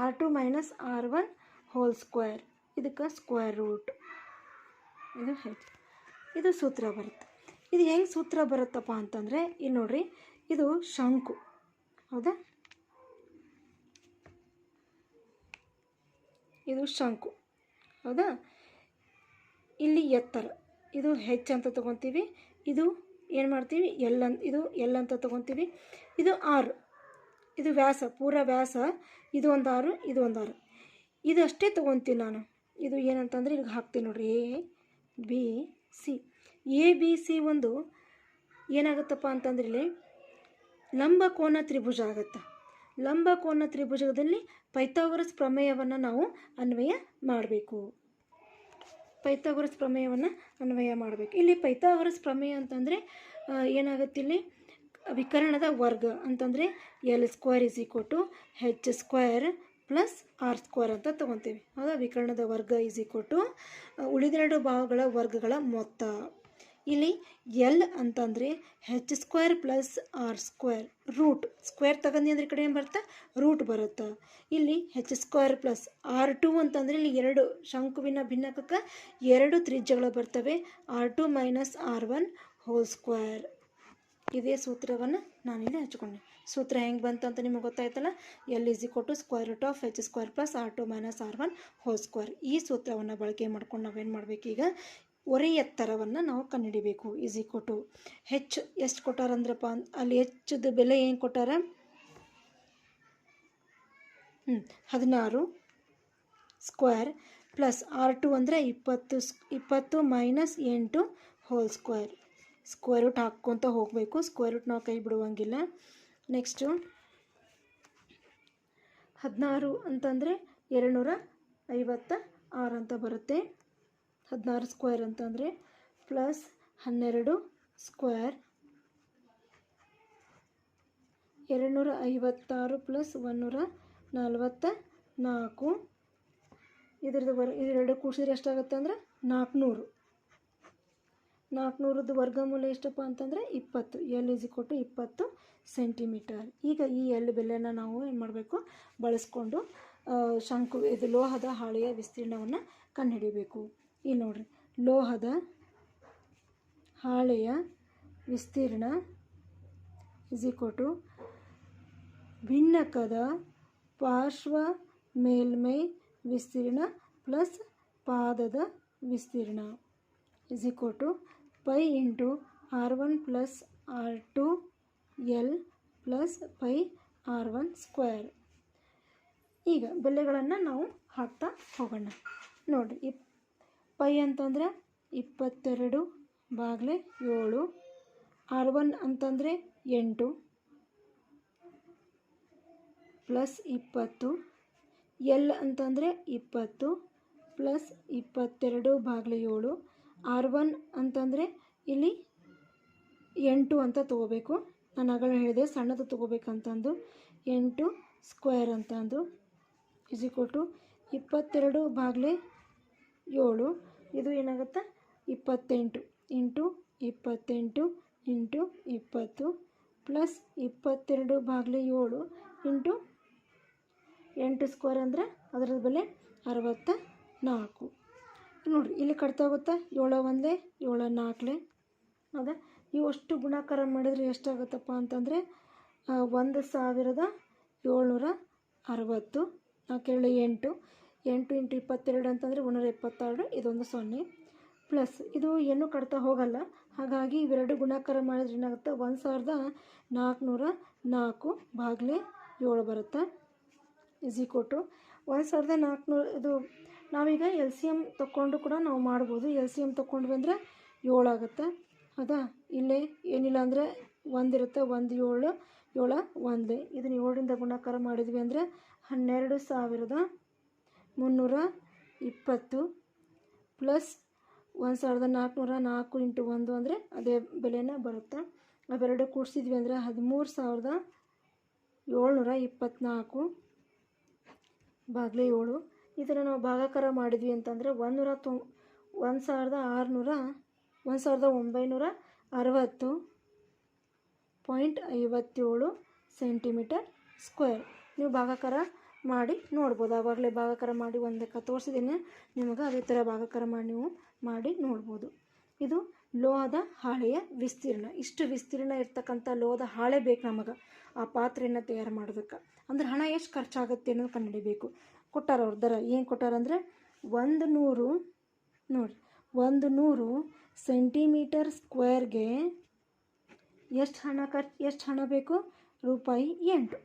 R2 minus R1 whole square. ಇದಕ್ಕೆ ಸ್ಕ್ವೇರ್ ರೂಟ್, ಇದು H. ಇದು ಸೂತ್ರ ಬರುತ್ತೆ. ಇದು ಹೆಂಗೆ ಸೂತ್ರ ಬರುತ್ತಪ್ಪ ಅಂತಂದರೆ ಇಲ್ಲಿ ನೋಡ್ರಿ, ಇದು ಶಂಕು, ಹೌದಾ? ಇದು ಶಂಕು, ಹೌದಾ? ಇಲ್ಲಿ ಎತ್ತರ, ಇದು H ಅಂತ ತೊಗೊತೀವಿ. ಇದು ಏನು ಮಾಡ್ತೀವಿ, ಇದು L ಅಂತ ತೊಗೊತೀವಿ. ಇದು R, ಇದು ವ್ಯಾಸ, ಪೂರ ವ್ಯಾಸ. ಇದು ಒಂದು R, ಇದು ಒಂದು R. ಇದು ಅಷ್ಟೇ ತೊಗೊತೀನಿ ನಾನು. ಇದು ಏನಂತಂದರೆ ಇಲ್ಲಿಗೆ ಹಾಕ್ತೀನಿ ನೋಡಿರಿ, ABC. ABC ಒಂದು ಏನಾಗುತ್ತಪ್ಪ ಅಂತಂದ್ರೆ ಇಲ್ಲಿ ಲಂಬ ಕೋನ ತ್ರಿಭುಜ ಆಗುತ್ತೆ. ಲಂಬ ಕೋನ ತ್ರಿಭುಜದಲ್ಲಿ ಪೈಥಾಗರಸ್ ಪ್ರಮೇಯವನ್ನು ನಾವು ಅನ್ವಯ ಮಾಡಬೇಕು. ಇಲ್ಲಿ ಪೈಥಾಗರಸ್ ಪ್ರಮೇಯ ಅಂತಂದರೆ ಏನಾಗುತ್ತೆ, ಇಲ್ಲಿ ವಿಕರ್ಣದ ವರ್ಗ ಅಂತಂದರೆ L² = H² ಪ್ಲಸ್ R² ಅಂತ ತೊಗೊತೀವಿ. ಹೌದಾ? ವಿಕರ್ಣದ ವರ್ಗ ಉಳಿದೆರಡು ಭಾಗಗಳ ವರ್ಗಗಳ ಮೊತ್ತ. ಇಲ್ಲಿ L ಅಂತಂದರೆ H² plus R². Root square ತಗೊಂಡು ಅಂದ್ರೆ ಈ ಕಡೆ ಏನು ಬರುತ್ತೆ, ರೂಟ್ ಬರುತ್ತೆ. ಇಲ್ಲಿ H² ಪ್ಲಸ್ R2 ಅಂತಂದರೆ ಇಲ್ಲಿ ಎರಡು ಶಂಕುವಿನ ಭಿನ್ನಕಕ್ಕೆ 2 ತ್ರಿಜ್ಯಗಳು ಬರ್ತವೆ, R2 minus R1 whole square. ಇದೇ ಸೂತ್ರವನ್ನು ನಾನಿಲ್ಲಿ ಹಚ್ಕೊಂಡೆ. ಸೂತ್ರ ಹೆಂಗೆ ಬಂತು ಅಂತ ನಿಮಗೆ ಗೊತ್ತಾಯ್ತಲ್ಲ. L = H² plus R2 minus R1 whole square. ಈ ಸೂತ್ರವನ್ನು ಬಳಕೆ ಮಾಡ್ಕೊಂಡು ನಾವೇನು ಮಾಡಬೇಕು, ಈಗ ಒರೆ ಎತ್ತರವನ್ನು ನಾವು ಕಂಡುಹಿಡಿಬೇಕು. H ಎಷ್ಟು ಕೊಟ್ಟಾರಂದ್ರಪ್ಪ, ಅಲ್ಲಿ Hದ ಬೆಲೆ ಏನು ಕೊಟ್ಟಾರ, 16 ಸ್ಕ್ವೇರ್ ಪ್ಲಸ್ R2 ಅಂದರೆ 20 minus 8 whole square. Square root ಹಾಕ್ಕೊತ ಹೋಗಬೇಕು, ಸ್ಕ್ವೇರ್ ರೂಟ್ ನಾವು ಕೈ ಬಿಡುವಂಗಿಲ್ಲ. ನೆಕ್ಸ್ಟು 16 ಅಂತಂದರೆ 256 ಅಂತ ಬರುತ್ತೆ. 16 ಸ್ಕ್ವೇರ್ ಅಂತಂದರೆ ಪ್ಲಸ್ 12 ಸ್ಕ್ವೇರ್ 256 ಪ್ಲಸ್ 144. ಇದೆರಡು ಕೂಡಿಸಿದ್ರೆ ಎಷ್ಟಾಗುತ್ತೆ ಅಂದರೆ 400. 400ದ ವರ್ಗಮೂಲ ಎಷ್ಟಪ್ಪ ಅಂತಂದರೆ 20. L = 20 centimetre. ಈಗ ಈ L ಬೆಲೆಯನ್ನು ನಾವು ಏನು ಮಾಡಬೇಕು, ಬಳಸ್ಕೊಂಡು ಇದು ಲೋಹದ ಹಾಳೆಯ ವಿಸ್ತೀರ್ಣವನ್ನು ಕಂಡುಹಿಡಿಯಬೇಕು. ಇಲ್ಲಿ ನೋಡಿರಿ, ಲೋಹದ ಹಾಳೆಯ ವಿಸ್ತೀರ್ಣ = ಭಿನ್ನಕದ ಪಾರ್ಶ್ವ ಮೇಲ್ಮೈ ವಿಸ್ತೀರ್ಣ ಪ್ಲಸ್ ಪಾದದ ವಿಸ್ತೀರ್ಣ = pi into R1 plus R2 L plus pi R1². ಈಗ ಬೆಲೆಗಳನ್ನು ನಾವು ಹಾಕ್ತಾ ಹೋಗೋಣ. ನೋಡಿರಿ, ಪೈ ಅಂತಂದರೆ 22/7, R1 ಅಂತಂದರೆ 8 ಪ್ಲಸ್ 20, ಎಲ್ ಅಂತಂದರೆ 20 ಪ್ಲಸ್ 22/7. R1 ಅಂತಂದರೆ ಇಲ್ಲಿ 8 ಅಂತ ತೊಗೋಬೇಕು. ನಾನು ಆಗಲೇ ಹೇಳಿದೆ ಸಣ್ಣದು ತೊಗೋಬೇಕಂತಂದು. 8 ಸ್ಕ್ವೇರ್ ಅಂತಂದು = 22/7. ಇದು ಏನಾಗುತ್ತೆ 28 into 28 into 20 plus 22/7 into 8 square ಅಂದರೆ ಅದರ ಬೆಲೆ 64. ನೋಡಿರಿ ಇಲ್ಲಿ ಕಟ್ತಾ ಹೋಗುತ್ತಾ 7 1 7 4 ಹೌದಾ. ಇವಷ್ಟು ಗುಣಾಕಾರ ಮಾಡಿದರೆ ಎಷ್ಟಾಗುತ್ತಪ್ಪ ಅಂತಂದರೆ 1760. 4 8 8 ಇಂಟು 22 ಅಂತಂದರೆ 176. ಇದೊಂದು 0 ಪ್ಲಸ್ ಇದು ಏನೂ ಕಟ್ತಾ ಹೋಗಲ್ಲ. ಹಾಗಾಗಿ ಇವೆರಡು ಗುಣಾಕಾರ ಮಾಡಿದ್ರೆ ಏನಾಗುತ್ತೆ 1404/7 ಬರುತ್ತೆ. = 1400. ಇದು ನಾವೀಗ LCM ತೊಗೊಂಡು ಕೂಡ ನಾವು ಮಾಡ್ಬೋದು. LCM ತೊಗೊಂಡ್ವಿ ಅಂದರೆ 7 ಆಗುತ್ತೆ. ಹೌದಾ. ಇಲ್ಲೇ ಏನಿಲ್ಲ ಅಂದರೆ 1 ಇರುತ್ತೆ. 1 7 7 1. ಇದನ್ನು 7ರಿಂದ ಗುಣಾಕಾರ ಮಾಡಿದ್ವಿ ಅಂದರೆ 12320 ಪ್ಲಸ್ 1404 ಇಂಟು 1 ಅಂದರೆ ಅದೇ ಬೆಲೆನೇ ಬರುತ್ತೆ. ಅವೆರಡು ಕೂಡಿಸಿದ್ವಿ ಅಂದರೆ 13724/7. ಇದನ್ನು ನಾವು ಭಾಗಾಕಾರ ಮಾಡಿದ್ವಿ ಅಂತಂದರೆ 1960.57 ಸೆಂಟಿಮೀಟರ್ ಸ್ಕ್ವೇರ್. ನೀವು ಭಾಗಾಕಾರ ಮಾಡಿ ನೋಡ್ಬೋದು. ಆವಾಗಲೇ ಭಾಗಾಕಾರ ಮಾಡಿ ಒಂದು ಲೆಕ್ಕ ತೋರಿಸಿದ್ದೀನಿ ನಿಮಗೆ. ಅದೇ ಥರ ಭಾಗಾಕಾರ ಮಾಡಿ ನೀವು ಮಾಡಿ ನೋಡ್ಬೋದು. ಇದು ಲೋಹದ ಹಾಳೆಯ ವಿಸ್ತೀರ್ಣ. ಇಷ್ಟು ವಿಸ್ತೀರ್ಣ ಇರ್ತಕ್ಕಂಥ ಲೋಹದ ಹಾಳೆ ಬೇಕು ನಮಗೆ ಆ ಪಾತ್ರೆಯನ್ನು ತಯಾರು ಮಾಡೋದಕ್ಕೆ. ಅಂದರೆ ಹಣ ಎಷ್ಟು ಖರ್ಚಾಗುತ್ತೆ ಅನ್ನೋದು ಕಂಡುಹಿಡಿಬೇಕು. ಕೊಟ್ಟಾರ ಅವ್ರ ದರ ಏನು ಕೊಟ್ಟಾರಂದರೆ 100 ನೋಡಿ 100 ಸೆಂಟಿಮೀಟರ್ ಸ್ಕ್ವೇರ್ಗೆ ಎಷ್ಟು ಹಣ ಬೇಕು ರೂಪಾಯಿ 8.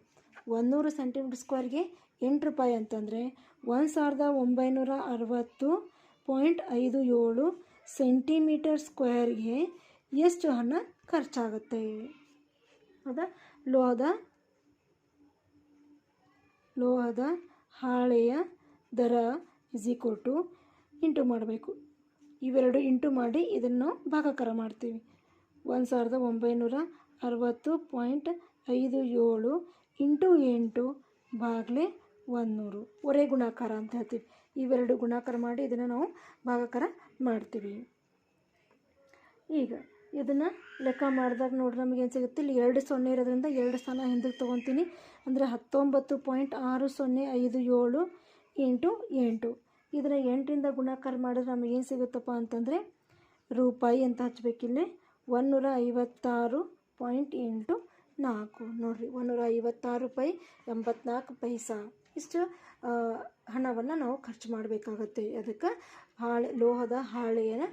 100 ಸೆಂಟಿಮೀಟರ್ ಸ್ಕ್ವೇರ್ಗೆ 8 ರೂಪಾಯಿ ಅಂತಂದರೆ 1960.57 ಸೆಂಟಿಮೀಟರ್ ಸ್ಕ್ವೇರ್ಗೆ ಎಷ್ಟು ಹಣ ಖರ್ಚಾಗುತ್ತೆ. ಹೌದಾ. ಲೋಹದ ಹಾಳೆಯ ದರ = ಇಂಟು ಮಾಡಬೇಕು. ಇವೆರಡು ಇಂಟು ಮಾಡಿ ಇದನ್ನು ಭಾಗಾಕಾರ ಮಾಡ್ತೀವಿ. 1960.57 ಇಂಟು 8/100 ಒರೆ ಗುಣಾಕಾರ ಅಂತ ಹೇಳ್ತೀವಿ. ಇವೆರಡು ಗುಣಾಕಾರ ಮಾಡಿ ಇದನ್ನು ನಾವು ಭಾಗಾಕಾರ ಮಾಡ್ತೀವಿ. ಈಗ ಇದನ್ನು ಲೆಕ್ಕ ಮಾಡಿದಾಗ ನೋಡ್ರಿ ನಮಗೆ ಏನು ಸಿಗುತ್ತೆ. ಇಲ್ಲಿ 2 0 ಇರೋದ್ರಿಂದ 2 ಸ್ಥಾನ ಹಿಂದಕ್ಕೆ ತೊಗೊತೀನಿ. ಅಂದರೆ 19.6057 ಇಂಟು 8. ಇದನ್ನು 8ರಿಂದ ಗುಣಾಕಾರ ಮಾಡಿದ್ರೆ ನಮಗೆ ಏನು ಸಿಗುತ್ತಪ್ಪ ಅಂತಂದರೆ ರೂಪಾಯಿ ಅಂತ ಹಚ್ಚಬೇಕಿಲ್ಲಿ 156.84. ನೋಡಿರಿ 156.84 ಇಷ್ಟು ಹಣವನ್ನು ನಾವು ಖರ್ಚು ಮಾಡಬೇಕಾಗತ್ತೆ. ಅದಕ್ಕೆ ಲೋಹದ ಹಾಳೆಯನ್ನು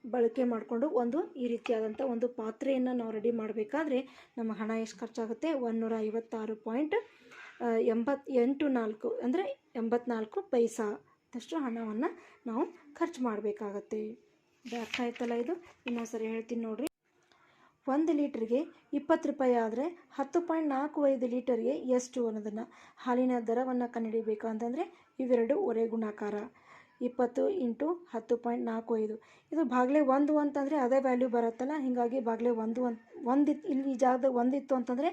ಬಳಕೆ ಮಾಡಿಕೊಂಡು ಈ ರೀತಿಯಾದಂಥ ಒಂದು ಪಾತ್ರೆಯನ್ನು ನಾವು ರೆಡಿ ಮಾಡಬೇಕಾದ್ರೆ ನಮ್ಮ ಹಣ ಎಷ್ಟು ಖರ್ಚಾಗುತ್ತೆ 156.84 ಅಂದರೆ 84 ಪೈಸದಷ್ಟು ಹಣವನ್ನು ನಾವು ಖರ್ಚು ಮಾಡಬೇಕಾಗತ್ತೆ. ಅರ್ಥ ಆಯ್ತಲ್ಲ. ಇದು ಇನ್ನೊಂದು ಸರಿ ಹೇಳ್ತೀನಿ ನೋಡಿರಿ. 1 ಲೀಟ್ರಿಗೆ 20 ರೂಪಾಯಿ ಆದರೆ 10.45 ಲೀಟರ್ಗೆ ಎಷ್ಟು ಅನ್ನೋದನ್ನು ಹಾಲಿನ ದರವನ್ನು ಕಂಡುಹಿಡಿಯಬೇಕು ಅಂತಂದರೆ ಇವೆರಡು ಒರೆ ಗುಣಾಕಾರ 20 ಇಂಟು 10.45. ಇದು ಭಾಗಲೇ 1 ಅಂತಂದರೆ ಅದೇ ವ್ಯಾಲ್ಯೂ ಬರುತ್ತಲ್ಲ. ಹೀಗಾಗಿ ಭಾಗಲೇ 1 ಇಲ್ಲಿ ಈ ಜಾಗದಾಗ 1 ಇತ್ತು ಅಂತಂದರೆ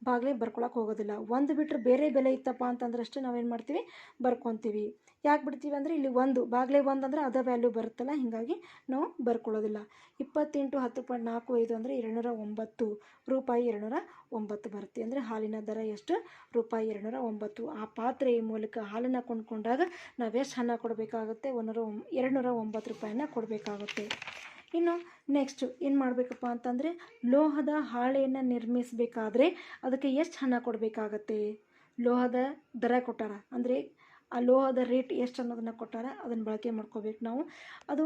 ಭಾಗಲೇ ಬರ್ಕೊಳಕ್ಕೆ ಹೋಗೋದಿಲ್ಲ. 1 ಬಿಟ್ಟರೆ ಬೇರೆ ಬೆಲೆ ಇತ್ತಪ್ಪ ಅಂತಂದ್ರೆ ಅಷ್ಟೇ ನಾವೇನು ಮಾಡ್ತೀವಿ ಬರ್ಕೊತೀವಿ. ಯಾಕೆ ಬಿಡ್ತೀವಿ ಅಂದರೆ ಇಲ್ಲಿ 1 ಭಾಗಲೇ 1 ಅಂದರೆ ಅದೇ ವ್ಯಾಲ್ಯೂ ಬರುತ್ತಲ್ಲ. ಹೀಗಾಗಿ ನಾವು ಬರ್ಕೊಳ್ಳೋದಿಲ್ಲ. 20 ಇಂಟು 10.45 ಅಂದರೆ 209 ರೂಪಾಯಿ 209 ಬರುತ್ತೆ. ಅಂದರೆ ಹಾಲಿನ ದರ ಎಷ್ಟು ರೂಪಾಯಿ 209. ಆ ಪಾತ್ರೆಯ ಮೂಲಕ ಹಾಲನ್ನು ಕೊಂಡ್ಕೊಂಡಾಗ ನಾವು ಎಷ್ಟು ಹಣ ಕೊಡಬೇಕಾಗುತ್ತೆ 209 ರೂಪಾಯಿನ ಕೊಡಬೇಕಾಗುತ್ತೆ. ಇನ್ನು ನೆಕ್ಸ್ಟ್ ಏನು ಮಾಡಬೇಕಪ್ಪ ಅಂತಂದರೆ ಲೋಹದ ಹಾಳೆಯನ್ನು ನಿರ್ಮಿಸಬೇಕಾದ್ರೆ ಅದಕ್ಕೆ ಎಷ್ಟು ಹಣ ಕೊಡಬೇಕಾಗತ್ತೆ. ಲೋಹದ ದರ ಕೊಟ್ಟಾರ ಅಂದರೆ ಆ ಲೋಹದ ರೇಟ್ ಎಷ್ಟು ಅನ್ನೋದನ್ನು ಕೊಟ್ಟಾರ. ಅದನ್ನು ಬಳಕೆ ಮಾಡ್ಕೋಬೇಕು ನಾವು. ಅದು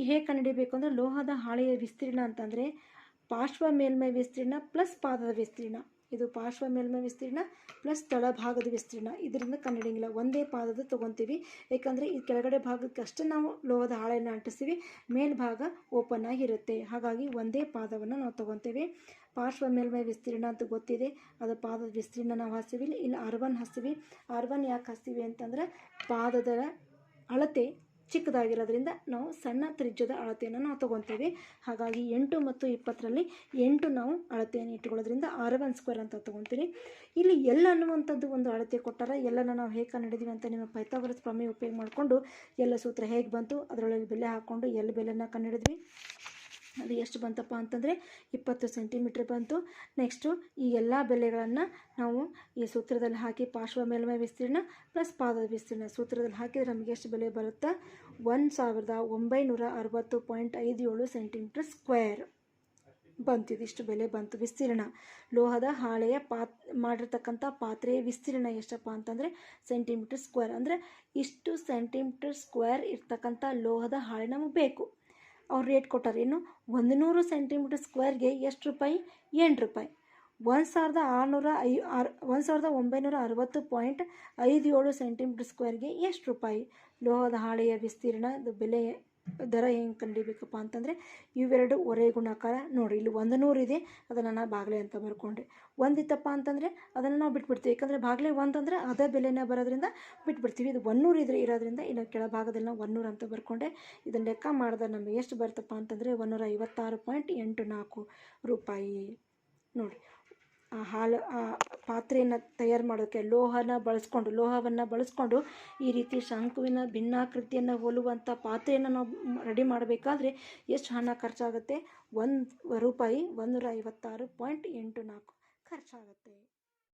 ಹೇಗೆ ಕಂಡುಹಿಡಿಯಬೇಕು ಅಂದರೆ ಲೋಹದ ಹಾಳೆಯ ವಿಸ್ತೀರ್ಣ ಅಂತಂದರೆ ಪಾರ್ಶ್ವ ಮೇಲ್ಮೈ ವಿಸ್ತೀರ್ಣ ಪ್ಲಸ್ ಪಾದದ ವಿಸ್ತೀರ್ಣ. ಇದು ಪಾರ್ಶ್ವ ಮೇಲ್ಮೈ ವಿಸ್ತೀರ್ಣ ಪ್ಲಸ್ ತಳಭಾಗದ ವಿಸ್ತೀರ್ಣ, ಇದರಿಂದ ಕಂಡುಹಿಡಿಯಂಗಿಲ್ಲ, ಒಂದೇ ಪಾದದ ತೊಗೊತೀವಿ. ಯಾಕಂದರೆ ಈ ಕೆಳಗಡೆ ಭಾಗಕ್ಕಷ್ಟೇ ನಾವು ಲೋಹದ ಹಾಳೆಯನ್ನು ಅಂಟಿಸ್ತೀವಿ, ಮೇಲ್ಭಾಗ ಓಪನ್ ಆಗಿರುತ್ತೆ. ಹಾಗಾಗಿ ಒಂದೇ ಪಾದವನ್ನು ನಾವು ತೊಗೊತೀವಿ. ಪಾರ್ಶ್ವ ಮೇಲ್ಮೈ ವಿಸ್ತೀರ್ಣ ಅಂತ ಗೊತ್ತಿದೆ, ಅದು ಪಾದದ ವಿಸ್ತೀರ್ಣ ನಾವು ಹಚ್ತೀವಿ. ಇಲ್ಲಿ R1 ಹಚ್ತೀವಿ. R1 ಯಾಕೆ ಹಚ್ತೀವಿ ಅಂತಂದರೆ ಪಾದದ ಅಳತೆ ಚಿಕ್ಕದಾಗಿರೋದ್ರಿಂದ ನಾವು ಸಣ್ಣ ತ್ರಿಜ್ಯದ ಅಳತೆಯನ್ನು ನಾವು ತೊಗೊತೀವಿ. ಹಾಗಾಗಿ 8 ಮತ್ತು 20ರಲ್ಲಿ 8 ನಾವು ಅಳತೆಯನ್ನು ಇಟ್ಕೊಳ್ಳೋದ್ರಿಂದ R1² ಅಂತ ತೊಗೊತೀವಿ. ಇಲ್ಲಿ L ಅನ್ನುವಂಥದ್ದು ಒಂದು ಅಳತೆ ಕೊಟ್ಟಾರ. ಎಲ್ಲನ್ನು ನಾವು ಹೇಗೆ ಕಂಡುಹಿಡಿದೀವಿ ಅಂತ ನಿಮ್ಮ ಪೈಥಾಗರಸ್ ಪ್ರಮೇಯ ಉಪಯೋಗ ಮಾಡಿಕೊಂಡು ಎಲ್ಲ ಸೂತ್ರ ಹೇಗೆ ಬಂತು ಅದರೊಳಗೆ ಬೆಲೆ ಹಾಕ್ಕೊಂಡು L ಬೆಲೆನ ಕಂಡುಹಿಡಿದ್ವಿ. ಅದು ಎಷ್ಟು ಬಂತಪ್ಪ ಅಂತಂದರೆ 20 ಸೆಂಟಿಮೀಟ್ರ್ ಬಂತು. ನೆಕ್ಸ್ಟು ಈ ಎಲ್ಲ ಬೆಲೆಗಳನ್ನು ನಾವು ಈ ಸೂತ್ರದಲ್ಲಿ ಹಾಕಿ ಪಾರ್ಶ್ವ ಮೇಲ್ಮೈ ವಿಸ್ತೀರ್ಣ ಪ್ಲಸ್ ಪಾದದ ವಿಸ್ತೀರ್ಣ ಸೂತ್ರದಲ್ಲಿ ಹಾಕಿದರೆ ನಮಗೆ ಎಷ್ಟು ಬೆಲೆ ಬರುತ್ತಾ 1960.57 ಸೆಂಟಿಮೀಟ್ರ್ ಸ್ಕ್ವೇರ್ ಬಂತು. ಇದಿಷ್ಟು ಬೆಲೆ ಬಂತು ವಿಸ್ತೀರ್ಣ. ಲೋಹದ ಹಾಳೆಯ ಮಾಡಿರ್ತಕ್ಕಂಥ ಪಾತ್ರೆಯ ವಿಸ್ತೀರ್ಣ ಎಷ್ಟಪ್ಪ ಅಂತಂದರೆ ಸೆಂಟಿಮೀಟ್ರ್ ಸ್ಕ್ವೇರ್. ಅಂದರೆ ಇಷ್ಟು ಸೆಂಟಿಮೀಟ್ರ್ ಸ್ಕ್ವೇರ್ ಇರ್ತಕ್ಕಂಥ ಲೋಹದ ಹಾಳೆ ನಮಗೆ ಬೇಕು. ಅವ್ರು ರೇಟ್ ಕೊಟ್ಟಾರೆ, ಇನ್ನು 100 ಸೆಂಟಿಮೀಟ್ರ್ ಸ್ಕ್ವೇರ್ಗೆ ಎಷ್ಟು ರೂಪಾಯಿ? 8 ರೂಪಾಯಿ. 1960.57 ಸೆಂಟಿಮೀಟ್ರ್ ಸ್ಕ್ವೇರ್ಗೆ ಎಷ್ಟು ರೂಪಾಯಿ? ಲೋಹದ ಹಾಳೆಯ ವಿಸ್ತೀರ್ಣದ ಬೆಲೆ ದರ ಹೆಂಗೆ ಕಂಡುಹಿಡಿಬೇಕಪ್ಪ ಅಂತಂದರೆ ಇವೆರಡು ಒರೆ ಗುಣಾಕಾರ ನೋಡಿ. ಇಲ್ಲಿ 100 ಇದೆ, ಅದನ್ನು ನಾನು ಬಾಗ್ಲೆ ಅಂತ ಬರ್ಕೊಂಡೆ. ಒಂದಿತ್ತಪ್ಪ ಅಂತಂದರೆ ಅದನ್ನು ನಾವು ಬಿಟ್ಬಿಡ್ತೀವಿ, ಯಾಕಂದರೆ ಬಾಗ್ಲೆ ಅಂತಂದರೆ ಅದೇ ಬೆಲೆನೇ ಬರೋದ್ರಿಂದ ಬಿಟ್ಬಿಡ್ತೀವಿ. ಇದು 100 ಇರೋದ್ರಿಂದ ಇನ್ನು ಕೆಳಭಾಗದಲ್ಲಿ ನಾವು 100 ಅಂತ ಬರ್ಕೊಂಡೆ. ಇದನ್ನು ಲೆಕ್ಕ ಮಾಡಿದ್ರೆ ನಮಗೆ ಎಷ್ಟು ಬರ್ತಪ್ಪ ಅಂತಂದರೆ 156.84 ರೂಪಾಯಿ. ನೋಡಿ, ಆ ಪಾತ್ರೆಯನ್ನು ತಯಾರು ಮಾಡೋಕ್ಕೆ ಲೋಹವನ್ನು ಬಳಸ್ಕೊಂಡು ಈ ರೀತಿ ಶಂಕುವಿನ ಭಿನ್ನಾಕೃತಿಯನ್ನು ಹೋಲುವಂಥ ಪಾತ್ರೆಯನ್ನು ನಾವು ರೆಡಿ ಮಾಡಬೇಕಾದ್ರೆ ಎಷ್ಟು ಹಣ ಖರ್ಚಾಗುತ್ತೆ? ₹156.84 ಖರ್ಚಾಗುತ್ತೆ.